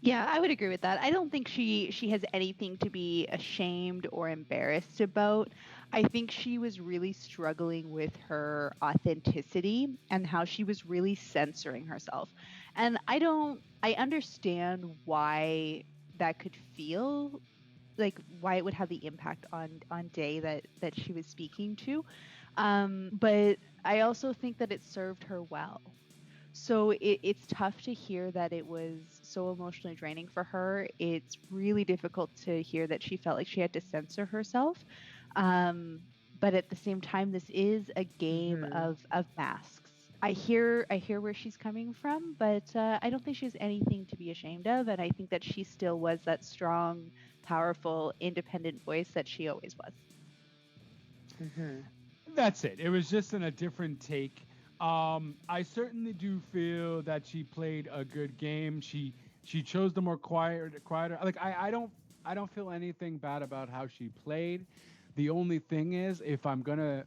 [SPEAKER 3] Yeah, I would agree with that. I don't think she has anything to be ashamed or embarrassed about. I think she was really struggling with her authenticity and how she was really censoring herself. And I understand why that could feel like, why it would have the impact on Day that she was speaking to. But I also think that it served her well. So it's tough to hear that it was so emotionally draining for her. It's really difficult to hear that she felt like she had to censor herself. But at the same time, this is a game of masks. I hear where she's coming from, but I don't think she has anything to be ashamed of. And I think that she still was that strong, powerful, independent voice that she always was.
[SPEAKER 2] That's it. It was just in a different take. I certainly do feel that she played a good game. She chose the more quieter. Like, I don't feel anything bad about how she played. The only thing is, if I'm gonna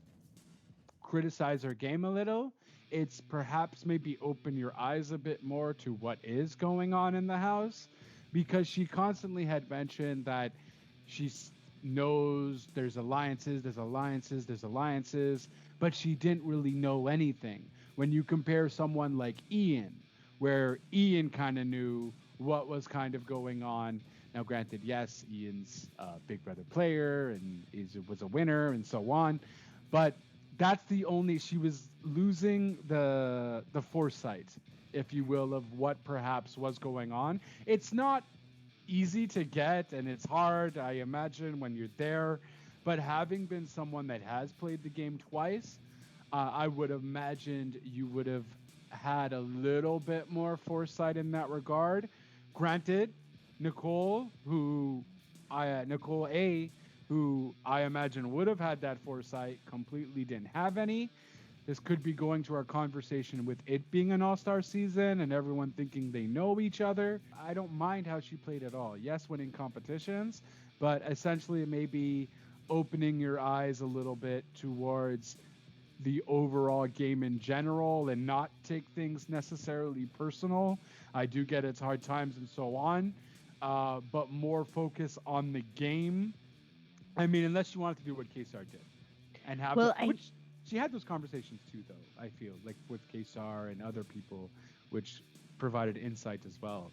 [SPEAKER 2] criticize her game a little, it's perhaps maybe open your eyes a bit more to what is going on in the house, because she constantly had mentioned that she knows there's alliances, but she didn't really know anything. When you compare someone like Ian, where Ian kind of knew what was kind of going on. Now, granted, yes, Ian's a Big Brother player and was a winner and so on, but that's the only, she was losing the foresight, if you will, of what perhaps was going on. It's not easy to get, and it's hard, I imagine, when you're there. But having been someone that has played the game twice, I would have imagined you would have had a little bit more foresight in that regard. Granted, Nicole A, who I imagine would have had that foresight, completely didn't have any. This could be going to our conversation with it being an all-star season and everyone thinking they know each other. I don't mind how she played at all. Yes, winning competitions, but essentially it may be opening your eyes a little bit towards the overall game in general and not take things necessarily personal. I do get it's hard times and so on, but more focus on the game. I mean, unless you wanted to do what K-Star did and have, which she had those conversations too, though, I feel, like with K-Star and other people, which provided insight as well.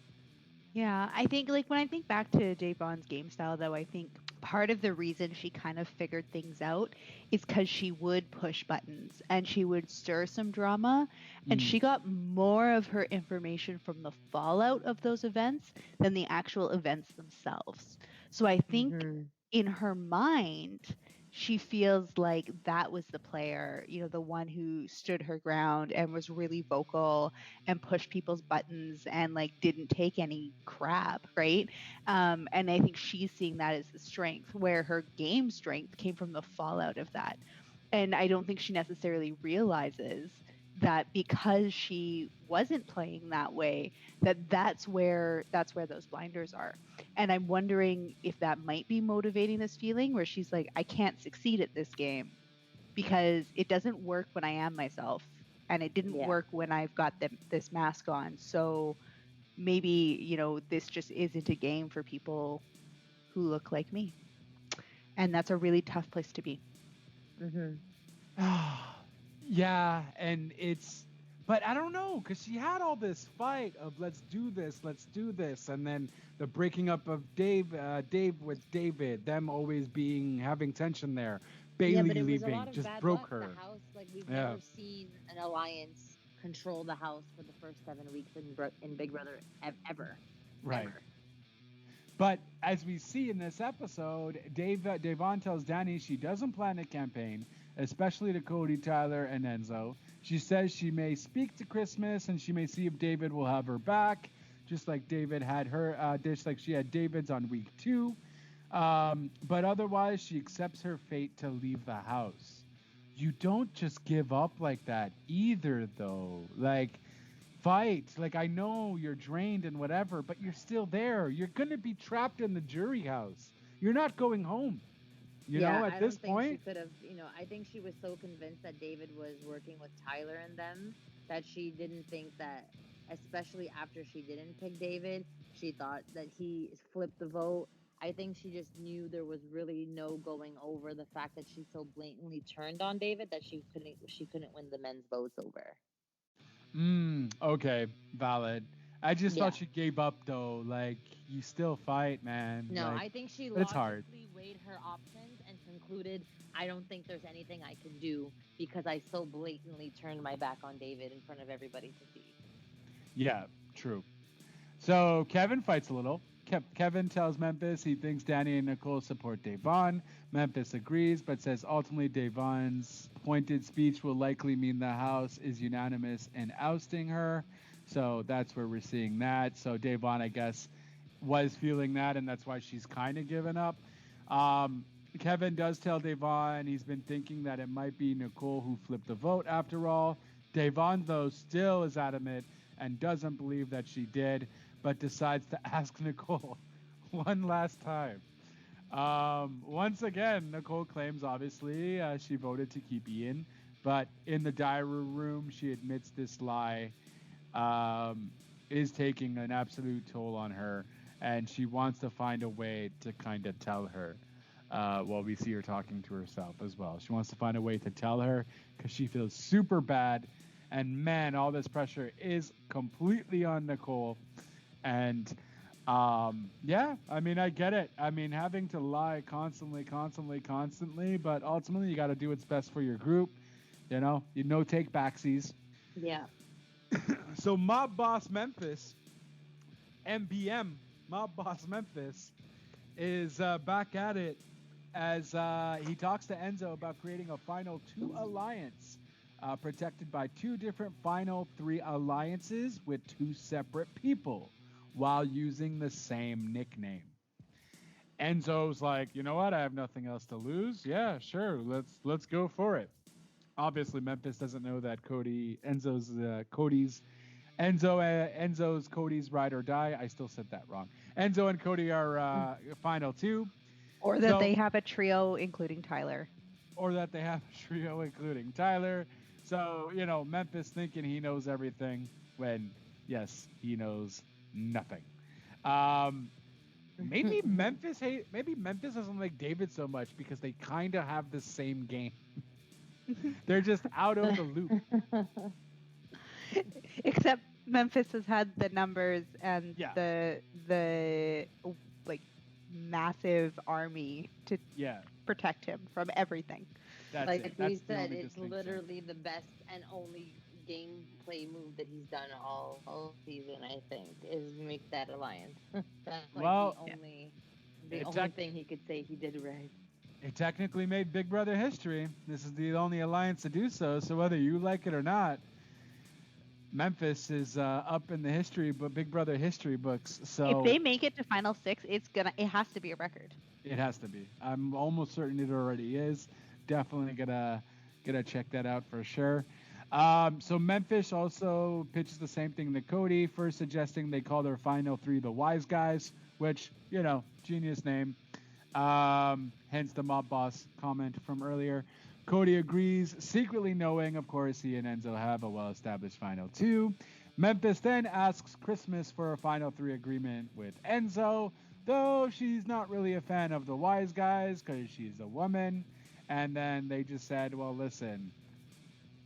[SPEAKER 3] Yeah, I think, like, when I think back to Davon's game style, though, I think part of the reason she kind of figured things out is because she would push buttons and she would stir some drama, and she got more of her information from the fallout of those events than the actual events themselves. So I think in her mind, she feels like that was the player, the one who stood her ground and was really vocal and pushed people's buttons and like didn't take any crap, right? And I think she's seeing that as the strength, where her game strength came from the fallout of that. And I don't think she necessarily realizes that because she wasn't playing that way, that's where those blinders are. And I'm wondering if that might be motivating this feeling where she's like, I can't succeed at this game because it doesn't work when I am myself, and it didn't work when I've got this mask on. So maybe, this just isn't a game for people who look like me. And that's a really tough place to be.
[SPEAKER 2] Yeah, and but I don't know, because she had all this fight of let's do this, and then the breaking up of Dave with David, them always having tension there. Bailey
[SPEAKER 4] but it
[SPEAKER 2] leaving
[SPEAKER 4] was a lot of
[SPEAKER 2] just
[SPEAKER 4] bad
[SPEAKER 2] broke
[SPEAKER 4] luck.
[SPEAKER 2] her.
[SPEAKER 4] The house, like we've never seen an alliance control the house for the first 7 weeks in Big Brother ever.
[SPEAKER 2] Right.
[SPEAKER 4] Ever.
[SPEAKER 2] But as we see in this episode, Davon tells Dani she doesn't plan a campaign, especially to Cody, Tyler, and Enzo. She says she may speak to Christmas and she may see if David will have her back, just like David had her, just like she had David's on week 2. But otherwise, she accepts her fate to leave the house. You don't just give up like that either, though. Like, fight. Like, I know you're drained and whatever, but you're still there. You're going to be trapped in the jury house. You're not going home. You know, at this point,
[SPEAKER 4] she could have, I think she was so convinced that David was working with Tyler and them that she didn't think that, especially after she didn't pick David, she thought that he flipped the vote. I think she just knew there was really no going over the fact that she so blatantly turned on David that she couldn't win the men's votes over.
[SPEAKER 2] Okay, valid. I just thought she gave up though. Like, you still fight, man.
[SPEAKER 4] No,
[SPEAKER 2] like,
[SPEAKER 4] I think she
[SPEAKER 2] logically
[SPEAKER 4] weighed her options and concluded, I don't think there's anything I can do because I so blatantly turned my back on David in front of everybody to see.
[SPEAKER 2] Yeah, true. So Kevin fights a little. Kevin tells Memphis he thinks Dani and Nicole support Davon. Memphis agrees, but says ultimately Davon's pointed speech will likely mean the House is unanimous in ousting her. So that's where we're seeing that. So Davon, I guess, was feeling that, and that's why she's kind of given up. Kevin does tell Davon he's been thinking that it might be Nicole who flipped the vote after all. Davon, though, still is adamant and doesn't believe that she did, but decides to ask Nicole one last time. Once again, Nicole claims, obviously, she voted to keep Ian, but in the diary room, she admits this lie is taking an absolute toll on her, and she wants to find a way to kind of tell her. Well, we see her talking to herself as well. She wants to find a way to tell her because she feels super bad, and man, all this pressure is completely on Nicole. And yeah, I mean, I get it. I mean, having to lie constantly, but ultimately you got to do what's best for your group. You know, take backsies.
[SPEAKER 4] Yeah.
[SPEAKER 2] So Mob Boss Memphis, MBM, Mob Boss Memphis, is back at it as he talks to Enzo about creating a Final 2 alliance protected by 2 different Final 3 alliances with 2 separate people while using the same nickname. Enzo's like, you know what? I have nothing else to lose. Yeah, sure. Let's go for it. Obviously, Memphis doesn't know that Enzo's Cody's ride or die. I still said that wrong. Enzo and Cody are Final 2.
[SPEAKER 3] Or that they have a trio, including Tyler.
[SPEAKER 2] So, Memphis thinking he knows everything when, yes, he knows nothing. Maybe Memphis doesn't like David so much because they kind of have the same game. They're just out of the loop.
[SPEAKER 3] Except Memphis has had the numbers and the like massive army to
[SPEAKER 2] Yeah,
[SPEAKER 3] protect him from everything.
[SPEAKER 2] that's
[SPEAKER 4] Like
[SPEAKER 2] it.
[SPEAKER 4] we
[SPEAKER 2] That's the
[SPEAKER 4] said,
[SPEAKER 2] only
[SPEAKER 4] it's
[SPEAKER 2] distinction.
[SPEAKER 4] literally the best and only gameplay move that he's done all season. I think is make that alliance. That's like
[SPEAKER 2] Well,
[SPEAKER 4] the
[SPEAKER 2] it
[SPEAKER 4] only
[SPEAKER 2] tec-
[SPEAKER 4] thing he could say he did right.
[SPEAKER 2] It technically made Big Brother history. This is the only alliance to do so. So whether you like it or not, Memphis is up in the Big Brother history books. So
[SPEAKER 3] If they make it to Final Six, it has to be a record.
[SPEAKER 2] it has to be. I'm almost certain it already is. Definitely gonna check that out for sure. So Memphis also pitches the same thing to Cody, first suggesting they call their final three the Wise Guys, which, genius name. Hence the mob boss comment from earlier. Cody agrees, secretly knowing, of course, he and Enzo have a well-established final two. Memphis then asks Christmas for a final three agreement with Enzo, though she's not really a fan of the Wise Guys because she's a woman. And then they just said, well, listen,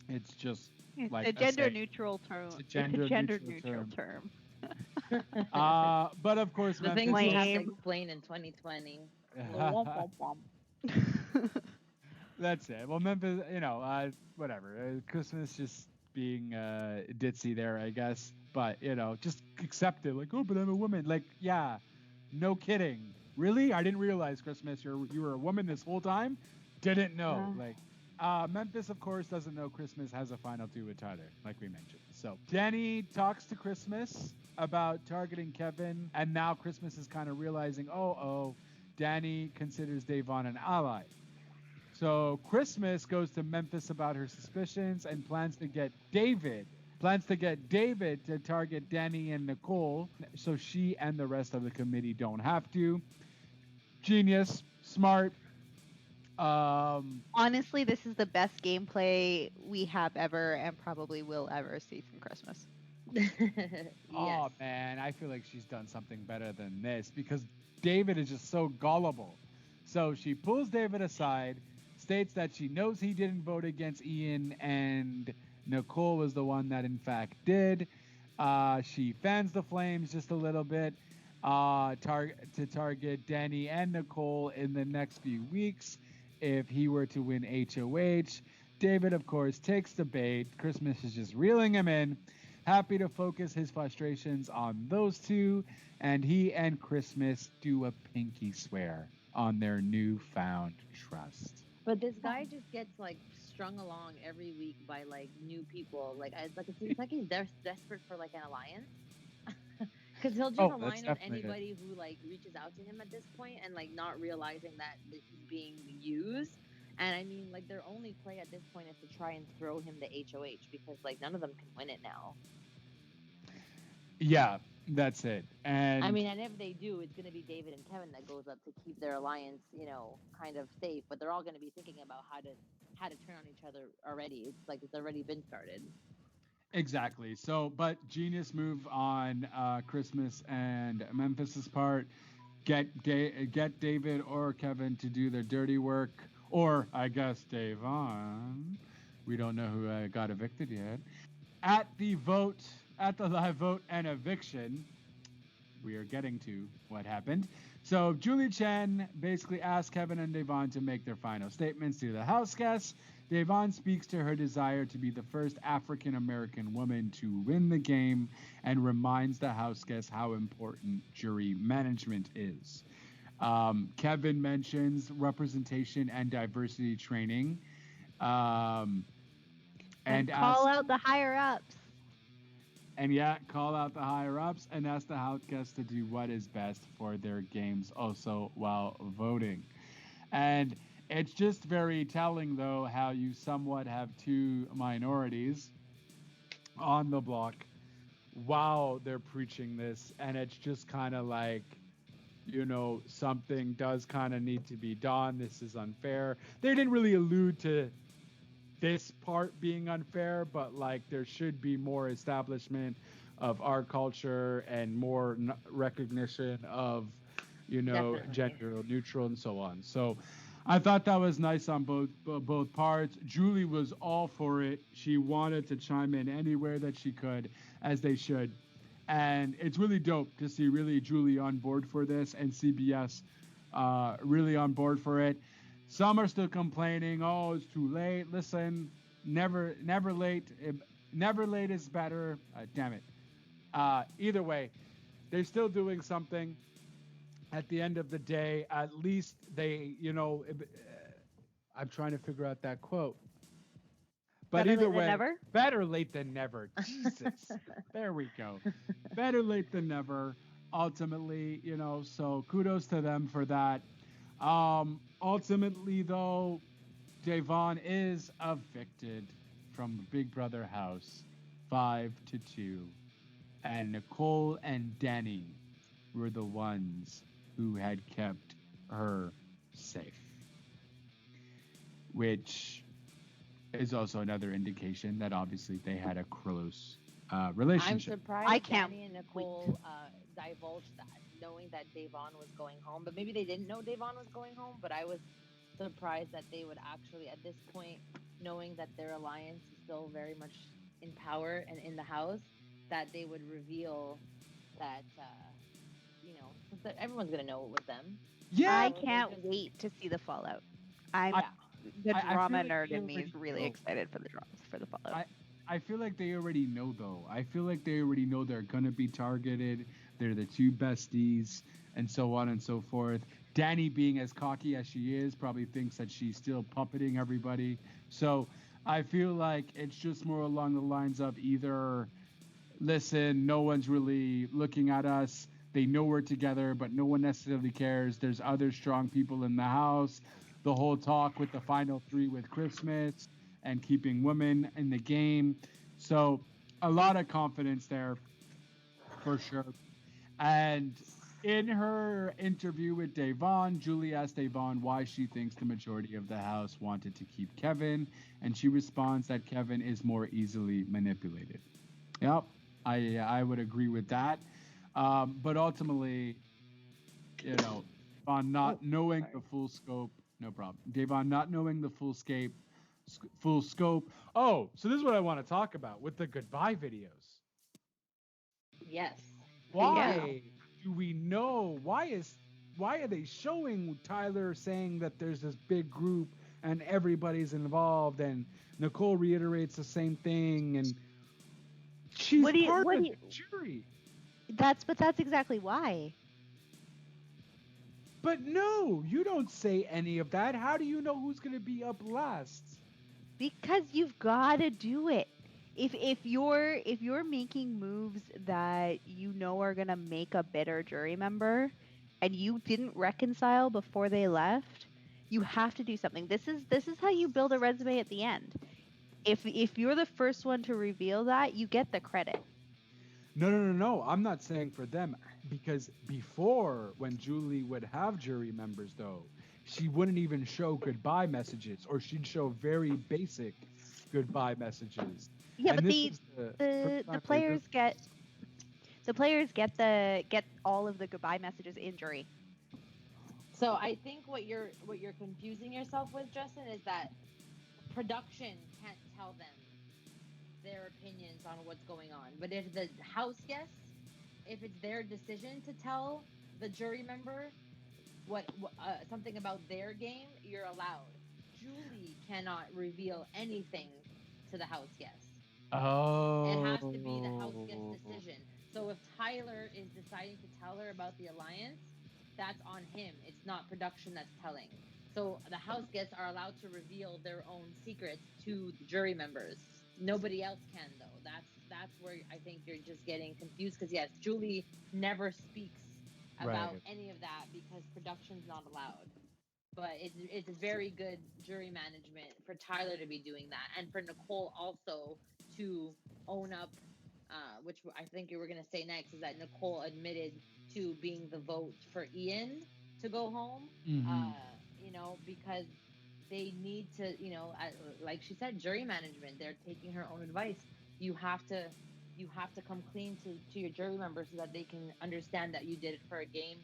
[SPEAKER 2] it's just
[SPEAKER 3] It's
[SPEAKER 2] like
[SPEAKER 3] a gender-neutral term.
[SPEAKER 2] It's a gender-neutral
[SPEAKER 3] term.
[SPEAKER 2] But of course,
[SPEAKER 4] The
[SPEAKER 2] Memphis
[SPEAKER 4] things you have to
[SPEAKER 3] Lame.
[SPEAKER 4] explain in 2020.
[SPEAKER 2] That's it. Well, Memphis, whatever. Christmas just being ditzy there, I guess. But, just accept it. Like, oh, but I'm a woman. Like, yeah, no kidding. Really? I didn't realize, Christmas, you were a woman this whole time? Didn't know. Memphis, of course, doesn't know Christmas has a final two with Tyler, like we mentioned. So Dani talks to Christmas about targeting Kevin, and now Christmas is kind of realizing, Dani considers Davon an ally. So Christmas goes to Memphis about her suspicions and plans to get David to target Dani and Nicole so she and the rest of the committee don't have to. Genius, smart.
[SPEAKER 3] Honestly, this is the best gameplay we have ever and probably will ever see from Christmas.
[SPEAKER 2] Oh man, I feel like she's done something better than this because David is just so gullible. So she pulls David aside, states that she knows he didn't vote against Ian and Nicole was the one that in fact did. She fans the flames just a little bit to target Dani and Nicole in the next few weeks if he were to win HOH. David, of course, takes the bait. Christmas is just reeling him in, happy to focus his frustrations on those two, and he and Christmas do a pinky swear on their newfound trust.
[SPEAKER 4] But this guy just gets like strung along every week by like new people. It seems like he's desperate for like an alliance. Because he'll just align with anybody who like reaches out to him at this point and like not realizing that he's being used. And I mean, like their only play at this point is to try and throw him the HOH because like none of them can win it now.
[SPEAKER 2] Yeah, that's it. And
[SPEAKER 4] I mean, and if they do, it's going to be David and Kevin that goes up to keep their alliance, kind of safe. But they're all going to be thinking about how to turn on each other already. It's like it's already been started.
[SPEAKER 2] Exactly. So, but genius move on Christmas and Memphis's part. Get David or Kevin to do their dirty work, or I guess Davon. We don't know who got evicted yet. At the live vote and eviction, we are getting to what happened. So Julie Chen basically asked Kevin and Davon to make their final statements to the house guests. Davon speaks to her desire to be the first African-American woman to win the game and reminds the house guests how important jury management is. Kevin mentions representation and diversity training. And
[SPEAKER 3] call out the higher-ups.
[SPEAKER 2] And call out the higher-ups and ask the house guests to do what is best for their games also while voting. And it's just very telling, though, how you somewhat have two minorities on the block while they're preaching this. And it's just kind of like, something does kind of need to be done. This is unfair. They didn't really allude to this part being unfair, but like there should be more establishment of our culture and more recognition of,
[SPEAKER 4] Definitely.
[SPEAKER 2] gender neutral and so on. So I thought that was nice on both parts. Julie was all for it. She wanted to chime in anywhere that she could, as they should. And it's really dope to see really Julie on board for this and CBS really on board for it. Some are still complaining, oh, it's too late. Listen, never late. Never late is better. Damn it. Either way, they're still doing something. At the end of the day, at least they, I'm trying to figure out that quote. But
[SPEAKER 3] Better
[SPEAKER 2] either
[SPEAKER 3] late than
[SPEAKER 2] way,
[SPEAKER 3] never?
[SPEAKER 2] better late than never. Jesus. There we go. Better late than never. Ultimately, so kudos to them for that. Ultimately, though, Davon is evicted from the Big Brother house 5-2. And Nicole and Dani were the ones who had kept her safe. Which is also another indication that obviously they had a close relationship.
[SPEAKER 4] I'm surprised
[SPEAKER 3] I can't
[SPEAKER 4] Dani and Nicole divulged that, knowing that Davon was going home. But maybe they didn't know Davon was going home. But I was surprised that they would actually, at this point, knowing that their alliance is still very much in power and in the house, that they would reveal that, that everyone's going to know it was them.
[SPEAKER 2] Yeah.
[SPEAKER 3] I can't wait to see the fallout. The
[SPEAKER 2] I
[SPEAKER 3] drama
[SPEAKER 2] feel like
[SPEAKER 3] nerd
[SPEAKER 2] they
[SPEAKER 3] in me is
[SPEAKER 2] already
[SPEAKER 3] really
[SPEAKER 2] know.
[SPEAKER 3] excited for the fallout.
[SPEAKER 2] I feel like they already know, though. I feel like they already know they're going to be targeted. They're the two besties, and so on and so forth. Dani, being as cocky as she is, probably thinks that she's still puppeting everybody. So I feel like it's just more along the lines of either, listen, no one's really looking at us. They know we're together, but no one necessarily cares. There's other strong people in the house. The whole talk with the final three with Christmas and keeping women in the game. So a lot of confidence there for sure. And in her interview with Davon, Julie asked Davon why she thinks the majority of the house wanted to keep Kevin. And she responds that Kevin is more easily manipulated. Yep, I would agree with that. But ultimately, on not knowing the full scope, no problem. Davon not knowing the full scope.
[SPEAKER 5] Oh, so this is what I want to talk about with the goodbye videos.
[SPEAKER 4] Yes.
[SPEAKER 5] Why do we know? Why are they showing Tyler saying that there's this big group and everybody's involved, and Nicole reiterates the same thing, and she's part of the jury.
[SPEAKER 3] That's exactly why.
[SPEAKER 5] But no, you don't say any of that. How do you know who's going to be up last?
[SPEAKER 3] Because you've got to do it. If you're making moves that you know are gonna make a bitter jury member, and you didn't reconcile before they left, you have to do something. This is how you build a resume at the end. If you're the first one to reveal that, you get the credit.
[SPEAKER 5] No. I'm not saying for them, because before, when Julie would have jury members, though, she wouldn't even show goodbye messages, or she'd show very basic goodbye messages.
[SPEAKER 3] Yeah,
[SPEAKER 5] And
[SPEAKER 3] but
[SPEAKER 5] this
[SPEAKER 3] the players get all of the goodbye messages in jury.
[SPEAKER 4] So I think what you're confusing yourself with, Justin, is that production can't tell them their opinions on what's going on. But if the house guests, if it's their decision to tell the jury member what something about their game, you're allowed. Julie cannot reveal anything to the house guests.
[SPEAKER 5] Oh.
[SPEAKER 4] It has to be the house guest decision. So if Tyler is deciding to tell her about the alliance, that's on him. It's not production that's telling. So the house guests are allowed to reveal their own secrets to the jury members. Nobody else can, though. That's where I think you're just getting confused, because yes, Julie never speaks about any of that because production's not allowed. But it's very good jury management for Tyler to be doing that, and for Nicole also to own up, which I think you were going to say next, is that Nicole admitted to being the vote for Ian to go home, because they need to, like she said, jury management. They're taking her own advice. You have to come clean to your jury members so that they can understand that you did it for a game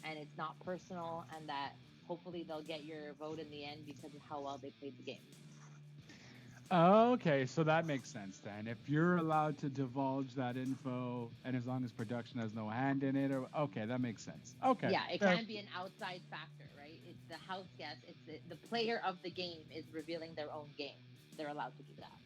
[SPEAKER 4] and it's not personal, and that hopefully they'll get your vote in the end because of how well they played the game.
[SPEAKER 2] Okay, so that makes sense then. If you're allowed to divulge that info, and as long as production has no hand in it, or okay, that makes sense. Okay.
[SPEAKER 4] Yeah, it
[SPEAKER 2] fair.
[SPEAKER 4] can't be an outside factor, right? It's the house guest. It's the player of the game is revealing their own game. They're allowed to do that.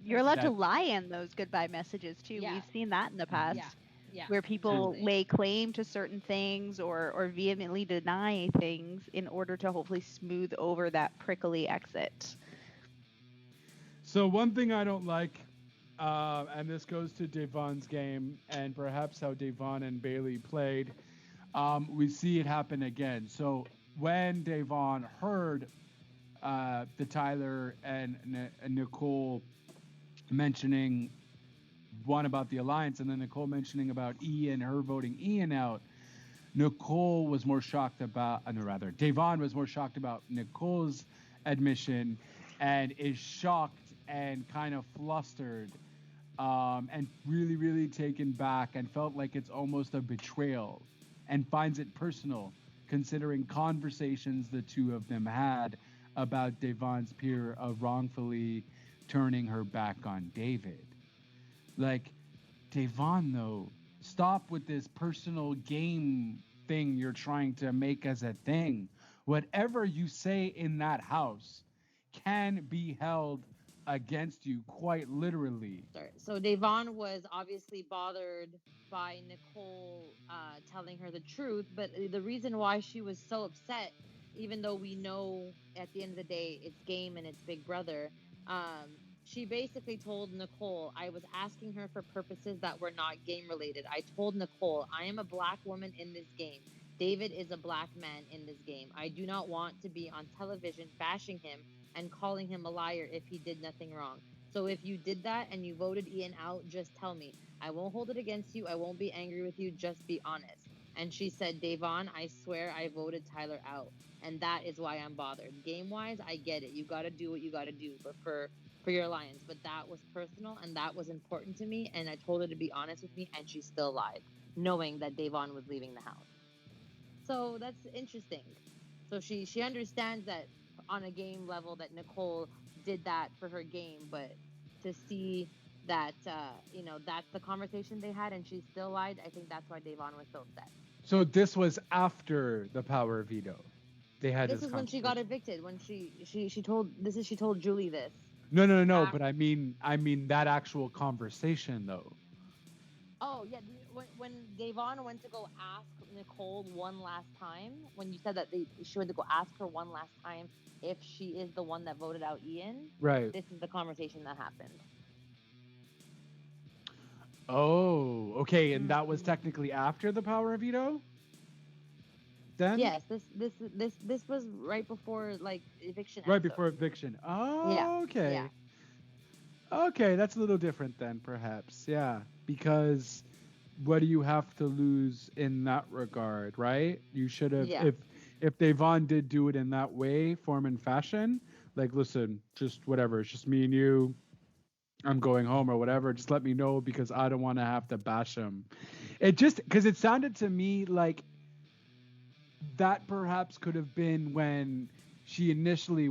[SPEAKER 3] You're allowed to
[SPEAKER 2] That-
[SPEAKER 3] lie in those goodbye messages too.
[SPEAKER 4] Yeah.
[SPEAKER 3] We've seen that in the past.
[SPEAKER 4] Yeah.
[SPEAKER 3] Where people
[SPEAKER 4] exactly.
[SPEAKER 3] lay claim to certain things or vehemently deny things in order to hopefully smooth over that prickly exit.
[SPEAKER 2] So one thing I don't like, and this goes to Davon's game and perhaps how Davon and Bailey played, we see it happen again. So when Davon heard the Tyler and Nicole mentioning one about the alliance, and then Nicole mentioning about Ian, her voting Ian out, Nicole was more shocked about, Davon was more shocked about Nicole's admission and is shocked and kind of flustered and really, really taken back and felt like it's almost a betrayal and finds it personal considering conversations the two of them had about Davon's peer of wrongfully turning her back on David. Like, Davon, though, stop with this personal game thing you're trying to make as a thing. Whatever you say in that house can be held against you, quite literally.
[SPEAKER 4] So Davon was obviously bothered by Nicole telling her the truth, but the reason why she was so upset, even though we know at the end of the day it's game and it's Big Brother, she basically told Nicole, I was asking her for purposes that were not game related. I told Nicole, I am a black woman in this game. David is a black man in this game. I do not want to be on television bashing him and calling him a liar if he did nothing wrong. So if you did that and you voted Ian out, just tell me. I won't hold it against you. I won't be angry with you. Just be honest. And she said, Davon, I swear I voted Tyler out. And that is why I'm bothered. Game-wise, I get it. You got to do what you got to do for your alliance. But that was personal and that was important to me. And I told her to be honest with me and she still lied, knowing that Davon was leaving the house. So that's interesting. So she understands that on a game level that Nicole did that for her game, but to see that, that's the conversation they had and she still lied, I think that's why Davon was so upset.
[SPEAKER 2] So this was after the power veto. They had
[SPEAKER 4] This is when she got evicted, when she told Julie this.
[SPEAKER 2] No, but I mean that actual conversation though.
[SPEAKER 4] Oh, yeah, when Davon went to go ask Nicole one last time, when you said that she went to go ask her one last time if she is the one that voted out Ian,
[SPEAKER 2] Right.
[SPEAKER 4] this is the conversation that happened.
[SPEAKER 2] Oh, okay, and that was technically after the power veto? Then?
[SPEAKER 4] Yes, this was right before like eviction.
[SPEAKER 2] Right
[SPEAKER 4] episode.
[SPEAKER 2] before eviction. Oh,
[SPEAKER 4] Yeah,
[SPEAKER 2] okay.
[SPEAKER 4] yeah.
[SPEAKER 2] Okay, that's a little different then, perhaps. Yeah, because what do you have to lose in that regard, right? You should have,
[SPEAKER 4] Yeah.
[SPEAKER 2] if Davon did do it in that way, form and fashion, like, listen, just whatever, it's just me and you, I'm going home or whatever, just let me know because I don't want to have to bash him. It just, because it sounded to me like that perhaps could have been when she initially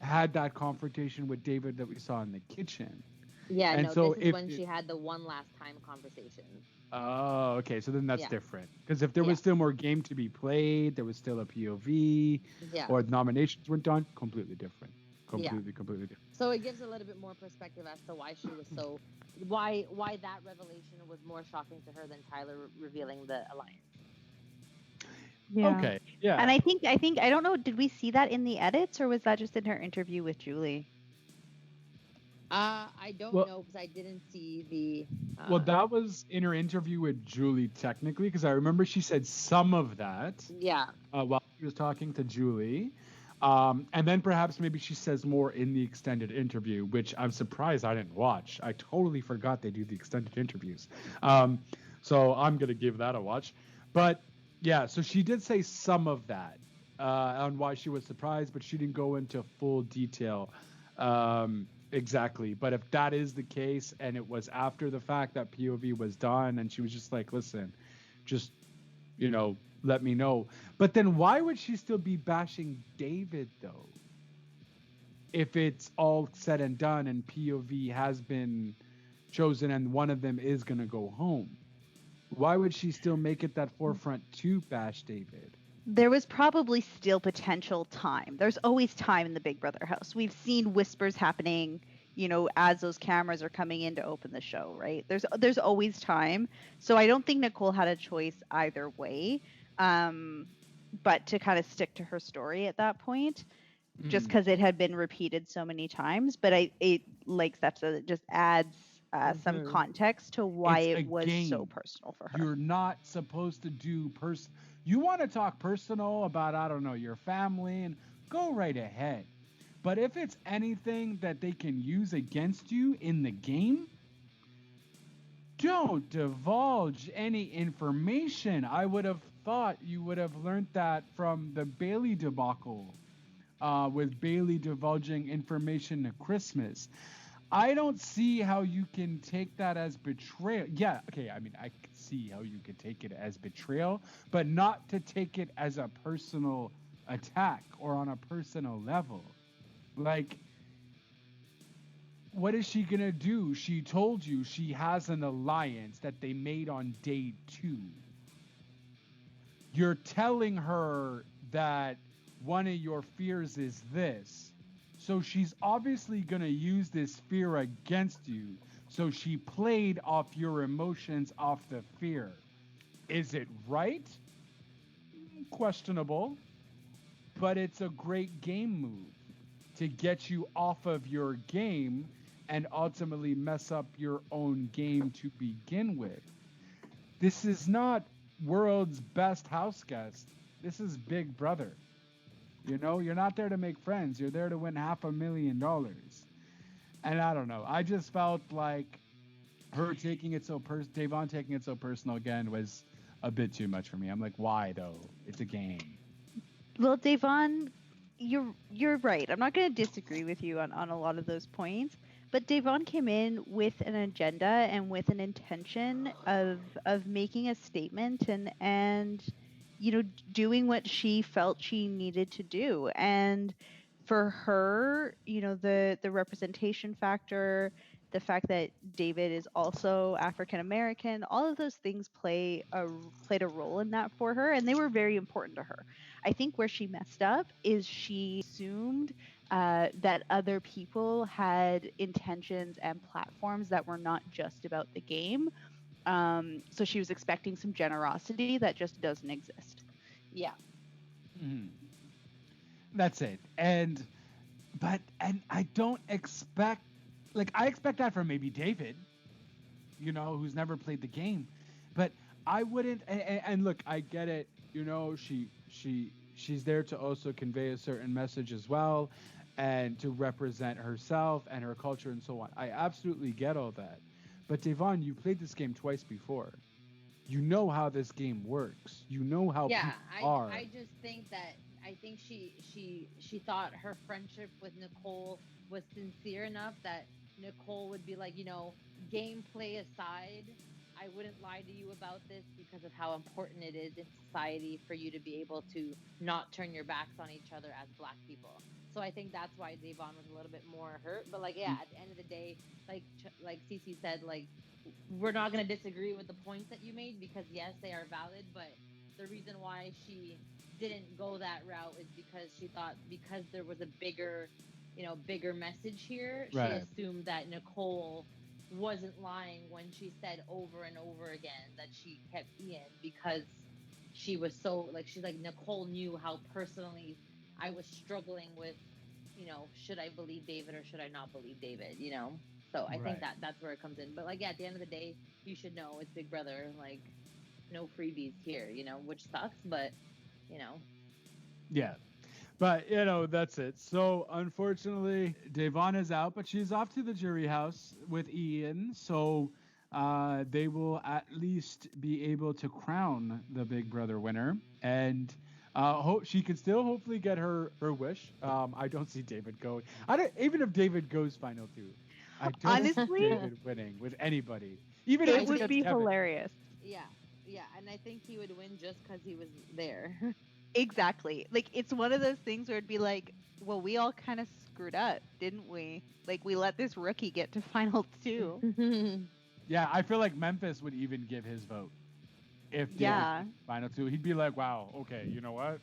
[SPEAKER 2] had that confrontation with David that we saw in the kitchen.
[SPEAKER 4] Yeah,
[SPEAKER 2] And
[SPEAKER 4] no,
[SPEAKER 2] so
[SPEAKER 4] this is when she had the one last time conversation.
[SPEAKER 2] Oh, okay. So then that's
[SPEAKER 4] Yeah.
[SPEAKER 2] different. Because if there was still more game to be played, there was still a POV,
[SPEAKER 4] Yeah.
[SPEAKER 2] or nominations weren't done, completely different. Completely different.
[SPEAKER 4] So it gives a little bit more perspective as to why she was so, why that revelation was more shocking to her than Tyler revealing the alliance.
[SPEAKER 3] Yeah.
[SPEAKER 2] Okay. Yeah.
[SPEAKER 3] And I think I don't know, did we see that in the edits or was that just in her interview with Julie?
[SPEAKER 4] I don't know because I didn't see the.
[SPEAKER 2] Well, that was in her interview with Julie, technically, because I remember she said some of that.
[SPEAKER 4] Yeah.
[SPEAKER 2] While she was talking to Julie. And then perhaps maybe she says more in the extended interview, which I'm surprised I didn't watch. I totally forgot they do the extended interviews. So I'm going to give that a watch. But yeah, so she did say some of that on why she was surprised, but she didn't go into full detail exactly. But if that is the case and it was after the fact that POV was done and she was just like, listen, just, let me know. But then why would she still be bashing David though?
[SPEAKER 5] if it's all said and done and POV has been chosen and one of them is going to go home? Why would she still make it that forefront to bash David?
[SPEAKER 3] There was probably still potential time. There's always time in the Big Brother house. We've seen whispers happening, as those cameras are coming in to open the show, right? There's always time. So I don't think Nicole had a choice either way, but to kind of stick to her story at that point, just because it had been repeated so many times. But it like Steph said, it just adds some context to why it was so personal for her.
[SPEAKER 5] You're not supposed to do You want to talk personal about, I don't know, your family, and go right ahead. But if it's anything that they can use against you in the game, don't divulge any information. I would have thought you would have learned that from the Bailey debacle, with Bailey divulging information at Christmas. I don't see how you can take that as betrayal. Yeah, okay, I mean, I can see how you could take it as betrayal, but not to take it as a personal attack or on a personal level. Like, what is she gonna do? She told you she has an alliance that they made on day 2. You're telling her that one of your fears is this. So she's obviously going to use this fear against you. So she played off your emotions, off the fear. Is it right? Questionable. But it's a great game move to get you off of your game and ultimately mess up your own game to begin with. This is not world's best house guest. This is Big Brother. You're not there to make friends. You're there to win $500,000. And I don't know. I just felt like her taking it so Davon taking it so personal again was a bit too much for me. I'm like, why though? It's a game.
[SPEAKER 3] Well, Davon, you're right. I'm not going to disagree with you on a lot of those points. But Davon came in with an agenda and with an intention of making a statement and doing what she felt she needed to do. And for her, the representation factor, the fact that David is also African American, all of those things played a role in that for her, and they were very important to her. I think where she messed up is she assumed that other people had intentions and platforms that were not just about the game. So she was expecting some generosity that just doesn't exist.
[SPEAKER 4] Yeah.
[SPEAKER 5] Mm-hmm. That's it. And I don't expect, I expect that from maybe David, who's never played the game. But I wouldn't, and look, I get it, she's there to also convey a certain message as well and to represent herself and her culture and so on. I absolutely get all that. But Davon, you played this game twice before. You know how this game works. You know how people are.
[SPEAKER 4] I just think that she thought her friendship with Nicole was sincere enough that Nicole would be like, gameplay aside, I wouldn't lie to you about this because of how important it is in society for you to be able to not turn your backs on each other as Black people. So I think that's why Davon was a little bit more hurt. But at the end of the day, like CiCi said, we're not going to disagree with the points that you made because yes, they are valid. But the reason why she didn't go that route is because she thought because there was a bigger message here,
[SPEAKER 5] right.
[SPEAKER 4] She assumed that Nicole wasn't lying when she said over and over again that she kept Ian because she was so she's like, Nicole knew how personally I was struggling with, should I believe David or should I not believe David, So I think that's where it comes in. But at the end of the day, you should know it's Big Brother, no freebies here, which sucks, but
[SPEAKER 5] Yeah. But, that's it. So, unfortunately, Davon is out, but she's off to the jury house with Ian. So, they will at least be able to crown the Big Brother winner. And she can still hopefully get her wish. I don't see David going. Even if David goes final 2, I don't
[SPEAKER 3] Honestly,
[SPEAKER 5] see David winning with anybody. Even
[SPEAKER 3] it
[SPEAKER 5] if
[SPEAKER 3] would be
[SPEAKER 5] Kevin.
[SPEAKER 3] Hilarious.
[SPEAKER 4] Yeah, and I think he would win just because he was there.
[SPEAKER 3] Exactly. It's one of those things where it'd be like, well, we all kind of screwed up, didn't we? Like, we let this rookie get to final 2.
[SPEAKER 2] Yeah, I feel like Memphis would even give his vote if they
[SPEAKER 3] Yeah.
[SPEAKER 2] were final 2. He'd be like, "Wow, okay, you know what?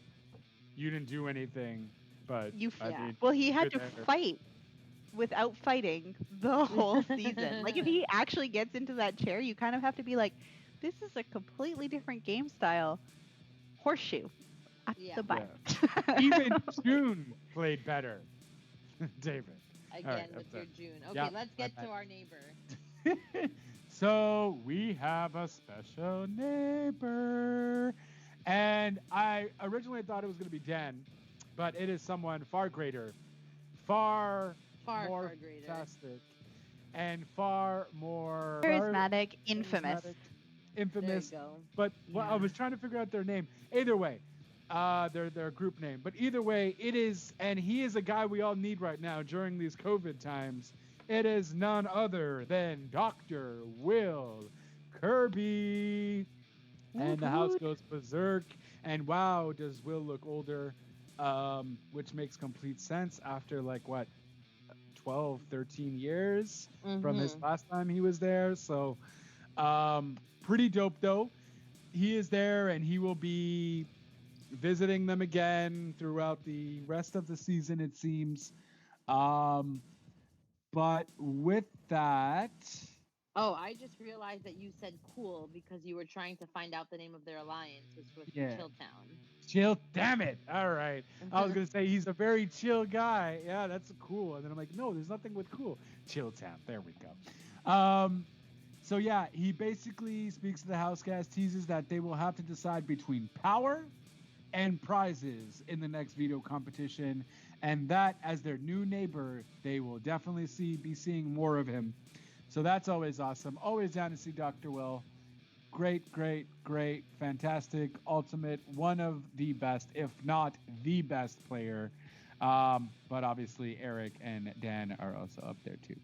[SPEAKER 2] You didn't do anything, but I
[SPEAKER 4] Yeah.
[SPEAKER 2] mean,
[SPEAKER 3] Well, he had to
[SPEAKER 2] good effort."
[SPEAKER 3] fight without fighting the whole season. Like, if he actually gets into that chair, you kind of have to be like, this is a completely different game style. Horseshoe. At
[SPEAKER 4] Yeah.
[SPEAKER 3] the butt.
[SPEAKER 2] Even June played better. David.
[SPEAKER 4] Again
[SPEAKER 2] All right,
[SPEAKER 4] with
[SPEAKER 2] I'm
[SPEAKER 4] your June. Okay,
[SPEAKER 2] Yeah,
[SPEAKER 4] let's get
[SPEAKER 2] my
[SPEAKER 4] to
[SPEAKER 2] bad.
[SPEAKER 4] our neighbor.
[SPEAKER 2] So we have a special neighbor. And I originally thought it was going to be Dan, but it is someone far greater, far more
[SPEAKER 4] greater.
[SPEAKER 2] fantastic, and far more
[SPEAKER 3] Charismatic, infamous.
[SPEAKER 2] charismatic, infamous.
[SPEAKER 4] There you go.
[SPEAKER 2] But well, I
[SPEAKER 3] Yeah.
[SPEAKER 2] was trying to figure out their name. Either way, their group name. But either way, it is, and he is a guy we all need right now during these COVID times. It is none other than Dr. Will Kirby. And the house goes berserk. And wow, does Will look older? Which makes complete sense after like what, 12, 13 years from his last time he was there. So pretty dope though. He is there and he will be visiting them again throughout the rest of the season, it seems. But with that,
[SPEAKER 4] Oh, I just realized that you said cool because you were trying to find out the name of their alliance, which was
[SPEAKER 2] Yeah.
[SPEAKER 4] Chilltown.
[SPEAKER 2] chill, damn it. All right. I was going to say he's a very chill guy. Yeah, that's cool. And then I'm like, no, there's nothing with cool. Chill town. There we go. So yeah, he basically speaks to the house guest, teases that they will have to decide between power and prizes in the next veto competition. And that, as their new neighbor, they will definitely be seeing more of him. So that's always awesome. Always down to see Dr. Will. Great, fantastic, ultimate, one of the best, if not the best player. But obviously Eric and Dan are also up there too.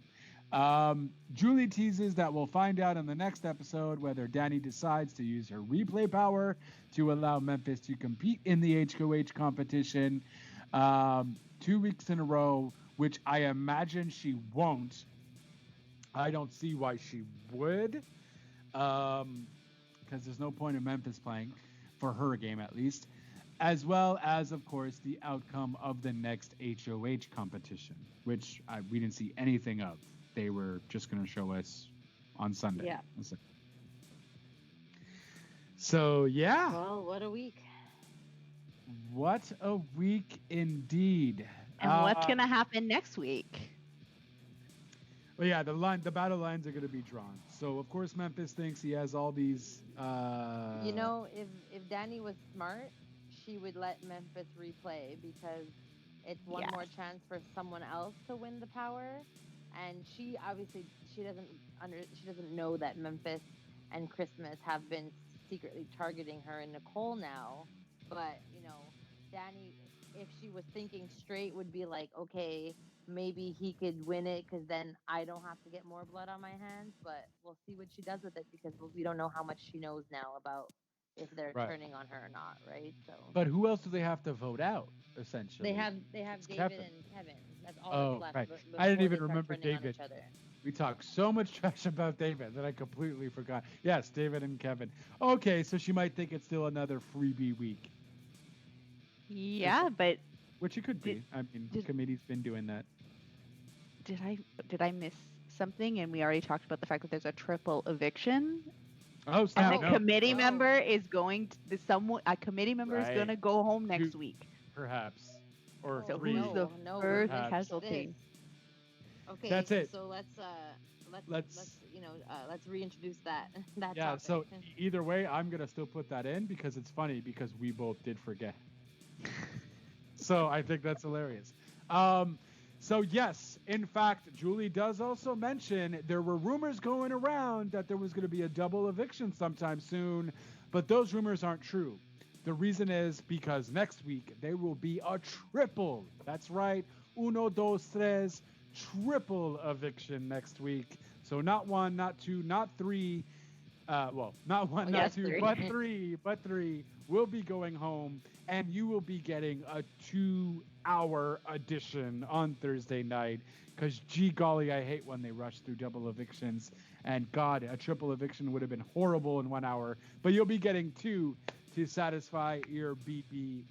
[SPEAKER 2] Julie teases that we'll find out in the next episode whether Dani decides to use her replay power to allow Memphis to compete in the HOH competition 2 weeks in a row, which I imagine she won't. I don't see why she would, because there's no point in Memphis playing, for her game at least, as well as, of course, the outcome of the next HOH competition, which we didn't see anything of. They were just going to show us on Sunday.
[SPEAKER 4] Yeah.
[SPEAKER 2] So, yeah.
[SPEAKER 4] Well, what a week.
[SPEAKER 2] What a week indeed.
[SPEAKER 3] And what's going to happen next week?
[SPEAKER 2] Well, yeah, the battle lines are going to be drawn. So, of course, Memphis thinks he has all these...
[SPEAKER 4] You know, if Dani was smart, she would let Memphis replay because it's one more chance for someone else to win the power. And she obviously she doesn't know that Memphis and Christmas have been secretly targeting her and Nicole now. But you know, Dani, if she was thinking straight, would be like, okay, maybe he could win it because then I don't have to get more blood on my hands. But we'll see what she does with it because we don't know how much she knows now about if they're turning on her or not, right? So.
[SPEAKER 2] But who else do they have to vote out? Essentially,
[SPEAKER 4] They have David
[SPEAKER 2] Kevin.
[SPEAKER 4] and Kevin. That's all that's left.
[SPEAKER 2] Right.
[SPEAKER 4] Before
[SPEAKER 2] I didn't
[SPEAKER 4] they
[SPEAKER 2] even
[SPEAKER 4] start
[SPEAKER 2] remember
[SPEAKER 4] turning on
[SPEAKER 2] David.
[SPEAKER 4] each other.
[SPEAKER 2] We talk so much trash about David that I completely forgot. Yes, David and Kevin. Okay, so she might think it's still another freebie week,
[SPEAKER 3] Yeah, but
[SPEAKER 2] which it could be. I mean, the committee's been doing that.
[SPEAKER 3] did I miss something? And we already talked about the fact that there's a triple eviction.
[SPEAKER 2] Oh,
[SPEAKER 3] And
[SPEAKER 2] snap!
[SPEAKER 3] the
[SPEAKER 2] No,
[SPEAKER 3] committee member is going to a committee member is
[SPEAKER 2] Right.
[SPEAKER 3] going to go home next week.
[SPEAKER 2] perhaps, or
[SPEAKER 3] So
[SPEAKER 2] three.
[SPEAKER 3] who's the first
[SPEAKER 2] Perhaps.
[SPEAKER 3] casualty?
[SPEAKER 4] Okay,
[SPEAKER 2] That's it.
[SPEAKER 4] So let's reintroduce that
[SPEAKER 2] Yeah.
[SPEAKER 4] topic.
[SPEAKER 2] So either way, I'm gonna still put that in because it's funny because we both did forget. So I think that's hilarious. So yes, in fact, Julie does also mention there were rumors going around that there was going to be a double eviction sometime soon, but those rumors aren't true. The reason is because next week there will be a triple. That's right, uno, dos, tres, triple eviction next week. So not one, not two, not three. Well, not one, not two,
[SPEAKER 3] three.
[SPEAKER 2] but three will be going home, and you will be getting a 2 hour edition on Thursday night. Because, gee golly, I hate when they rush through double evictions. And God, a triple eviction would have been horrible in 1 hour. But you'll be getting two to satisfy your BP.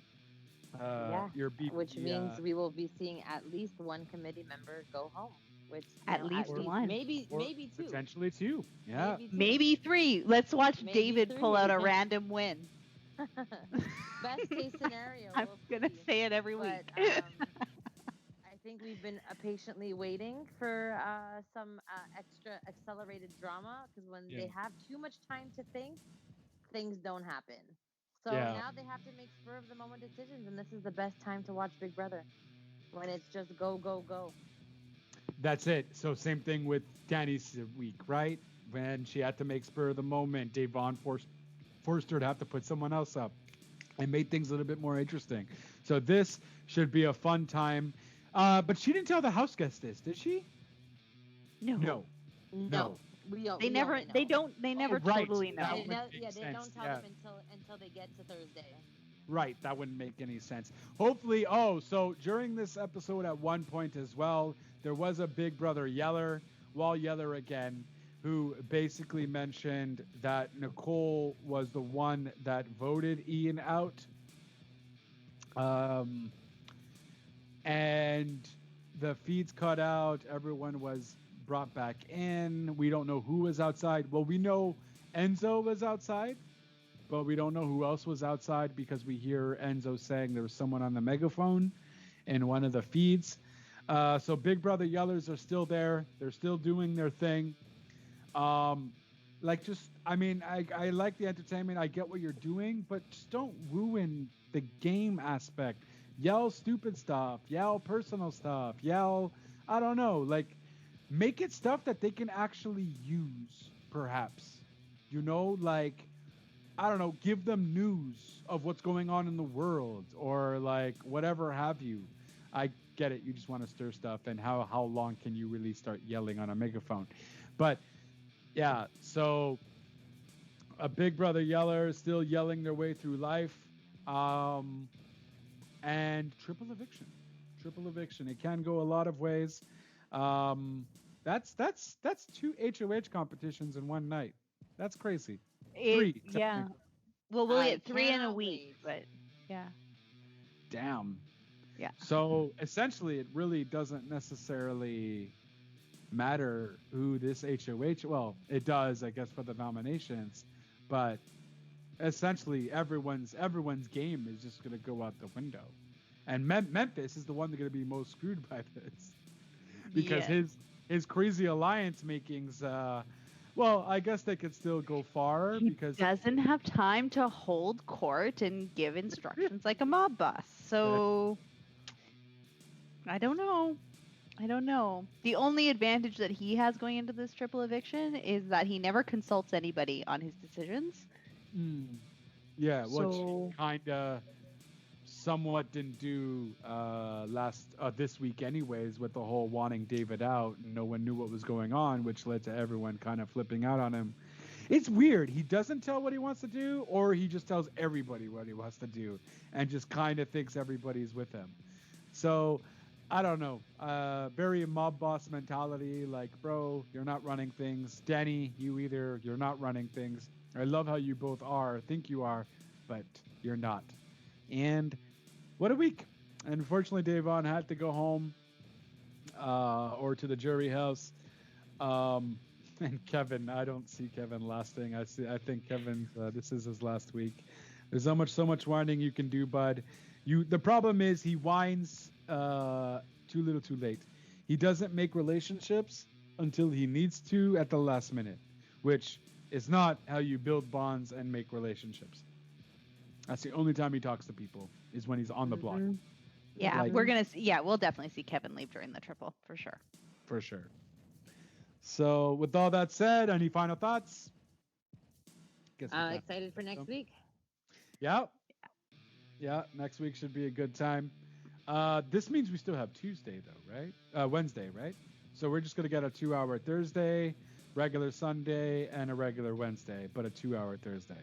[SPEAKER 2] Your BP.
[SPEAKER 4] Which means we will be seeing at least one committee member go home. Which
[SPEAKER 3] At least one.
[SPEAKER 4] maybe
[SPEAKER 2] Or
[SPEAKER 4] two.
[SPEAKER 2] Potentially two. Yeah.
[SPEAKER 3] Maybe 3. Let's watch
[SPEAKER 4] Maybe
[SPEAKER 3] David pull
[SPEAKER 4] 3.
[SPEAKER 3] out a random win.
[SPEAKER 4] Best case scenario.
[SPEAKER 3] I'm
[SPEAKER 4] we'll
[SPEAKER 3] gonna
[SPEAKER 4] see.
[SPEAKER 3] say it every week.
[SPEAKER 4] But, I think we've been patiently waiting for some extra accelerated drama, because when they have too much time to think, things don't happen. So now they have to make spur of the moment decisions, and this is the best time to watch Big Brother, when it's just go, go, go.
[SPEAKER 2] That's it. So same thing with Dani's week, right? When she had to make spur of the moment, Davon forced her to have to put someone else up and made things a little bit more interesting. So this should be a fun time. But she didn't tell the house guest this, did she?
[SPEAKER 3] No.
[SPEAKER 4] No.
[SPEAKER 3] They never
[SPEAKER 2] right.
[SPEAKER 3] totally know.
[SPEAKER 2] That would
[SPEAKER 4] They
[SPEAKER 2] make
[SPEAKER 4] don't
[SPEAKER 2] sense,
[SPEAKER 4] tell
[SPEAKER 2] yeah.
[SPEAKER 4] them until they get to Thursday.
[SPEAKER 2] Right, that wouldn't make any sense. Hopefully, so during this episode at one point as well, there was a Big Brother Yeller, Wall Yeller again, who basically mentioned that Nicole was the one that voted Ian out. And the feeds cut out, everyone was brought back in. We don't know who was outside. Well, we know Enzo was outside, but we don't know who else was outside, because we hear Enzo saying there was someone on the megaphone in one of the feeds. So Big Brother Yellers are still there. They're still doing their thing. I like the entertainment. I get what you're doing, but just don't ruin the game aspect. Yell stupid stuff. Yell personal stuff. Yell, I don't know. Like, make it stuff that they can actually use, perhaps. You know, like, I don't know, give them news of what's going on in the world, or like whatever have you. I get it. You just want to stir stuff, and how long can you really start yelling on a megaphone? But yeah, so a Big Brother Yeller is still yelling their way through life. And triple eviction. It can go a lot of ways. That's 2 HOH competitions in one night. That's crazy. 3.
[SPEAKER 3] Yeah. Well, we'll get 3 in a
[SPEAKER 4] cannot
[SPEAKER 3] week, but yeah.
[SPEAKER 2] Damn.
[SPEAKER 3] Yeah.
[SPEAKER 2] So essentially, it really doesn't necessarily matter who this HOH. Well, it does, I guess, for the nominations, but essentially everyone's game is just going to go out the window. And Memphis is the one that's going to be most screwed by this, because his crazy alliance makings. Well, I guess they could still go far, because
[SPEAKER 3] doesn't have time to hold court and give instructions like a mob boss. So I don't know. The only advantage that he has going into this triple eviction is that he never consults anybody on his decisions.
[SPEAKER 2] Yeah,
[SPEAKER 3] So-
[SPEAKER 2] which kind of somewhat didn't do this week anyways, with the whole wanting David out, and no one knew what was going on, which led to everyone kind of flipping out on him. It's weird. He doesn't tell what he wants to do, or he just tells everybody what he wants to do and just kind of thinks everybody's with him. So I don't know. Very mob boss mentality, like, bro, you're not running things. Dani, you're not running things. I love how you both think you are, but you're not. And what a week. Unfortunately, Davon had to go home or to the jury house. And Kevin, I don't see Kevin lasting. I think Kevin, this is his last week. There's so much whining you can do, bud. The problem is he whines too little too late. He doesn't make relationships until he needs to at the last minute, which is not how you build bonds and make relationships. That's the only time he talks to people, is when he's on the block.
[SPEAKER 3] Yeah,
[SPEAKER 2] Like-
[SPEAKER 3] we'll definitely see Kevin leave during the triple for sure.
[SPEAKER 2] For sure. So with all that said, any final thoughts?
[SPEAKER 4] Excited for next week.
[SPEAKER 2] Yeah, next week should be a good time. This means we still have Tuesday though, right? Wednesday, right? So we're just gonna get a 2-hour Thursday, regular Sunday, and a regular Wednesday, but a 2-hour Thursday.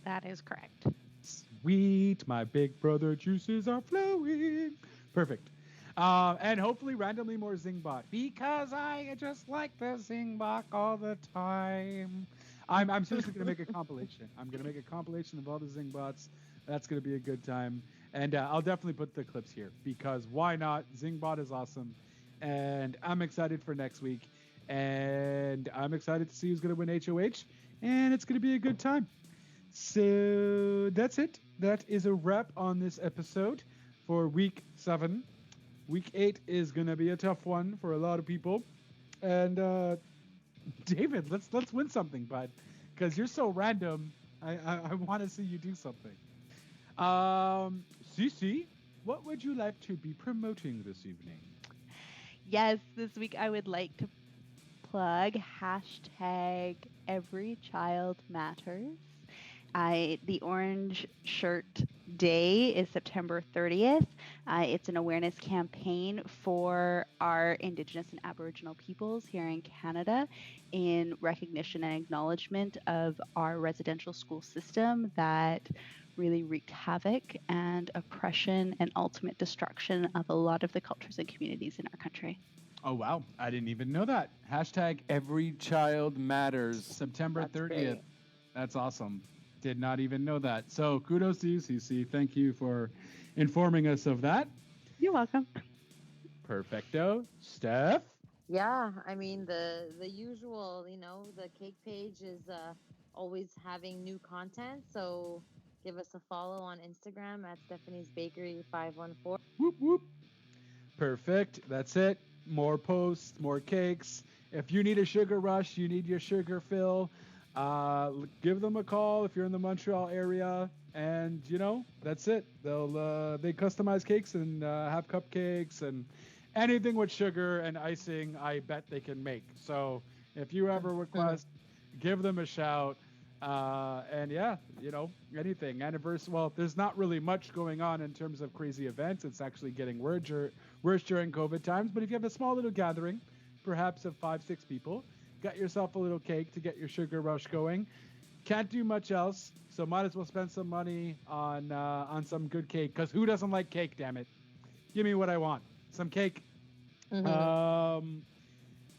[SPEAKER 3] That is correct.
[SPEAKER 2] Sweet, my big brother juices are flowing. Perfect. And hopefully randomly more ZINGBOT because I just like the ZINGBOT all the time. I'm seriously gonna make a compilation. I'm gonna make a compilation of all the ZINGBOTs. That's gonna be a good time. And I'll definitely put the clips here because why not? ZINGBOT is awesome, and I'm excited for next week. And I'm excited to see who's gonna win HOH, and it's gonna be a good time. So that's it. That is a wrap on this episode for week 7. Week 8 is gonna be a tough one for a lot of people. And David, let's win something, bud, because you're so random. I want to see you do something. CiCi, what would you like to be promoting this evening?
[SPEAKER 3] Yes, this week I would like to plug hashtag Every Child Matters. The Orange Shirt Day is September 30th. It's an awareness campaign for our Indigenous and Aboriginal peoples here in Canada in recognition and acknowledgement of our residential school system that really wreaked havoc and oppression and ultimate destruction of a lot of the cultures and communities in our country.
[SPEAKER 2] Oh, wow. I didn't even know that. Hashtag
[SPEAKER 5] Every child matters.
[SPEAKER 2] September
[SPEAKER 4] That's
[SPEAKER 2] 30th.
[SPEAKER 4] great.
[SPEAKER 2] That's awesome. Did not even know that. So kudos to you, CiCi. Thank you for informing us of that.
[SPEAKER 3] You're welcome.
[SPEAKER 2] Perfecto. Steph?
[SPEAKER 4] Yeah, I mean the usual, the cake page is always having new content. So give us a follow on Instagram at Stephanie's Bakery 514.
[SPEAKER 2] Whoop, whoop. Perfect. That's it. More posts, more cakes. If you need a sugar rush, you need your sugar fill, give them a call if you're in the Montreal area. And, that's it. They customize cakes and have cupcakes and anything with sugar and icing, I bet they can make. So if you ever request, give them a shout. And yeah, anything. Anniversary. Well, there's not really much going on in terms of crazy events. It's actually getting worse during COVID times. But if you have a small little gathering, perhaps of 5-6 people, get yourself a little cake to get your sugar rush going. Can't do much else, so might as well spend some money on some good cake. Because who doesn't like cake? Damn it! Give me what I want. Some cake.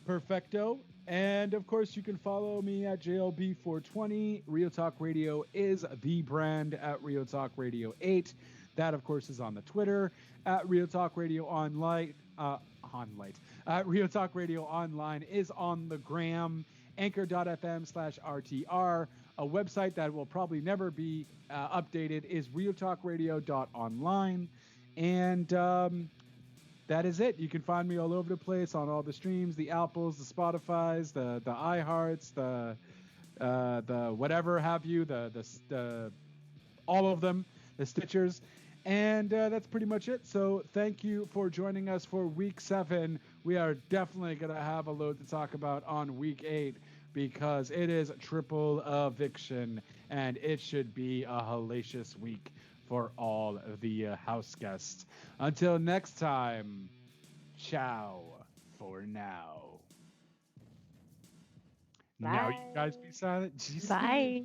[SPEAKER 2] Perfecto. And of course, you can follow me at JLB420. Real Talk Radio is the brand at Real Talk Radio 8. That, of course, is on the Twitter at Real Talk Radio Online. Real Talk Radio Online is on the gram. Anchor.fm/RTR. A website that will probably never be updated is realtalkradio.online. And that is it. You can find me all over the place on all the streams, the Apples, the Spotifys, the iHearts, the whatever have you, the all of them, the Stitchers. And that's pretty much it. So thank you for joining us for week 7. We are definitely going to have a load to talk about on week 8 because it is triple eviction and it should be a hellacious week for all of the house guests. Until next time, ciao for now.
[SPEAKER 4] Bye.
[SPEAKER 2] Now you guys be silent. Jesus.
[SPEAKER 3] Bye.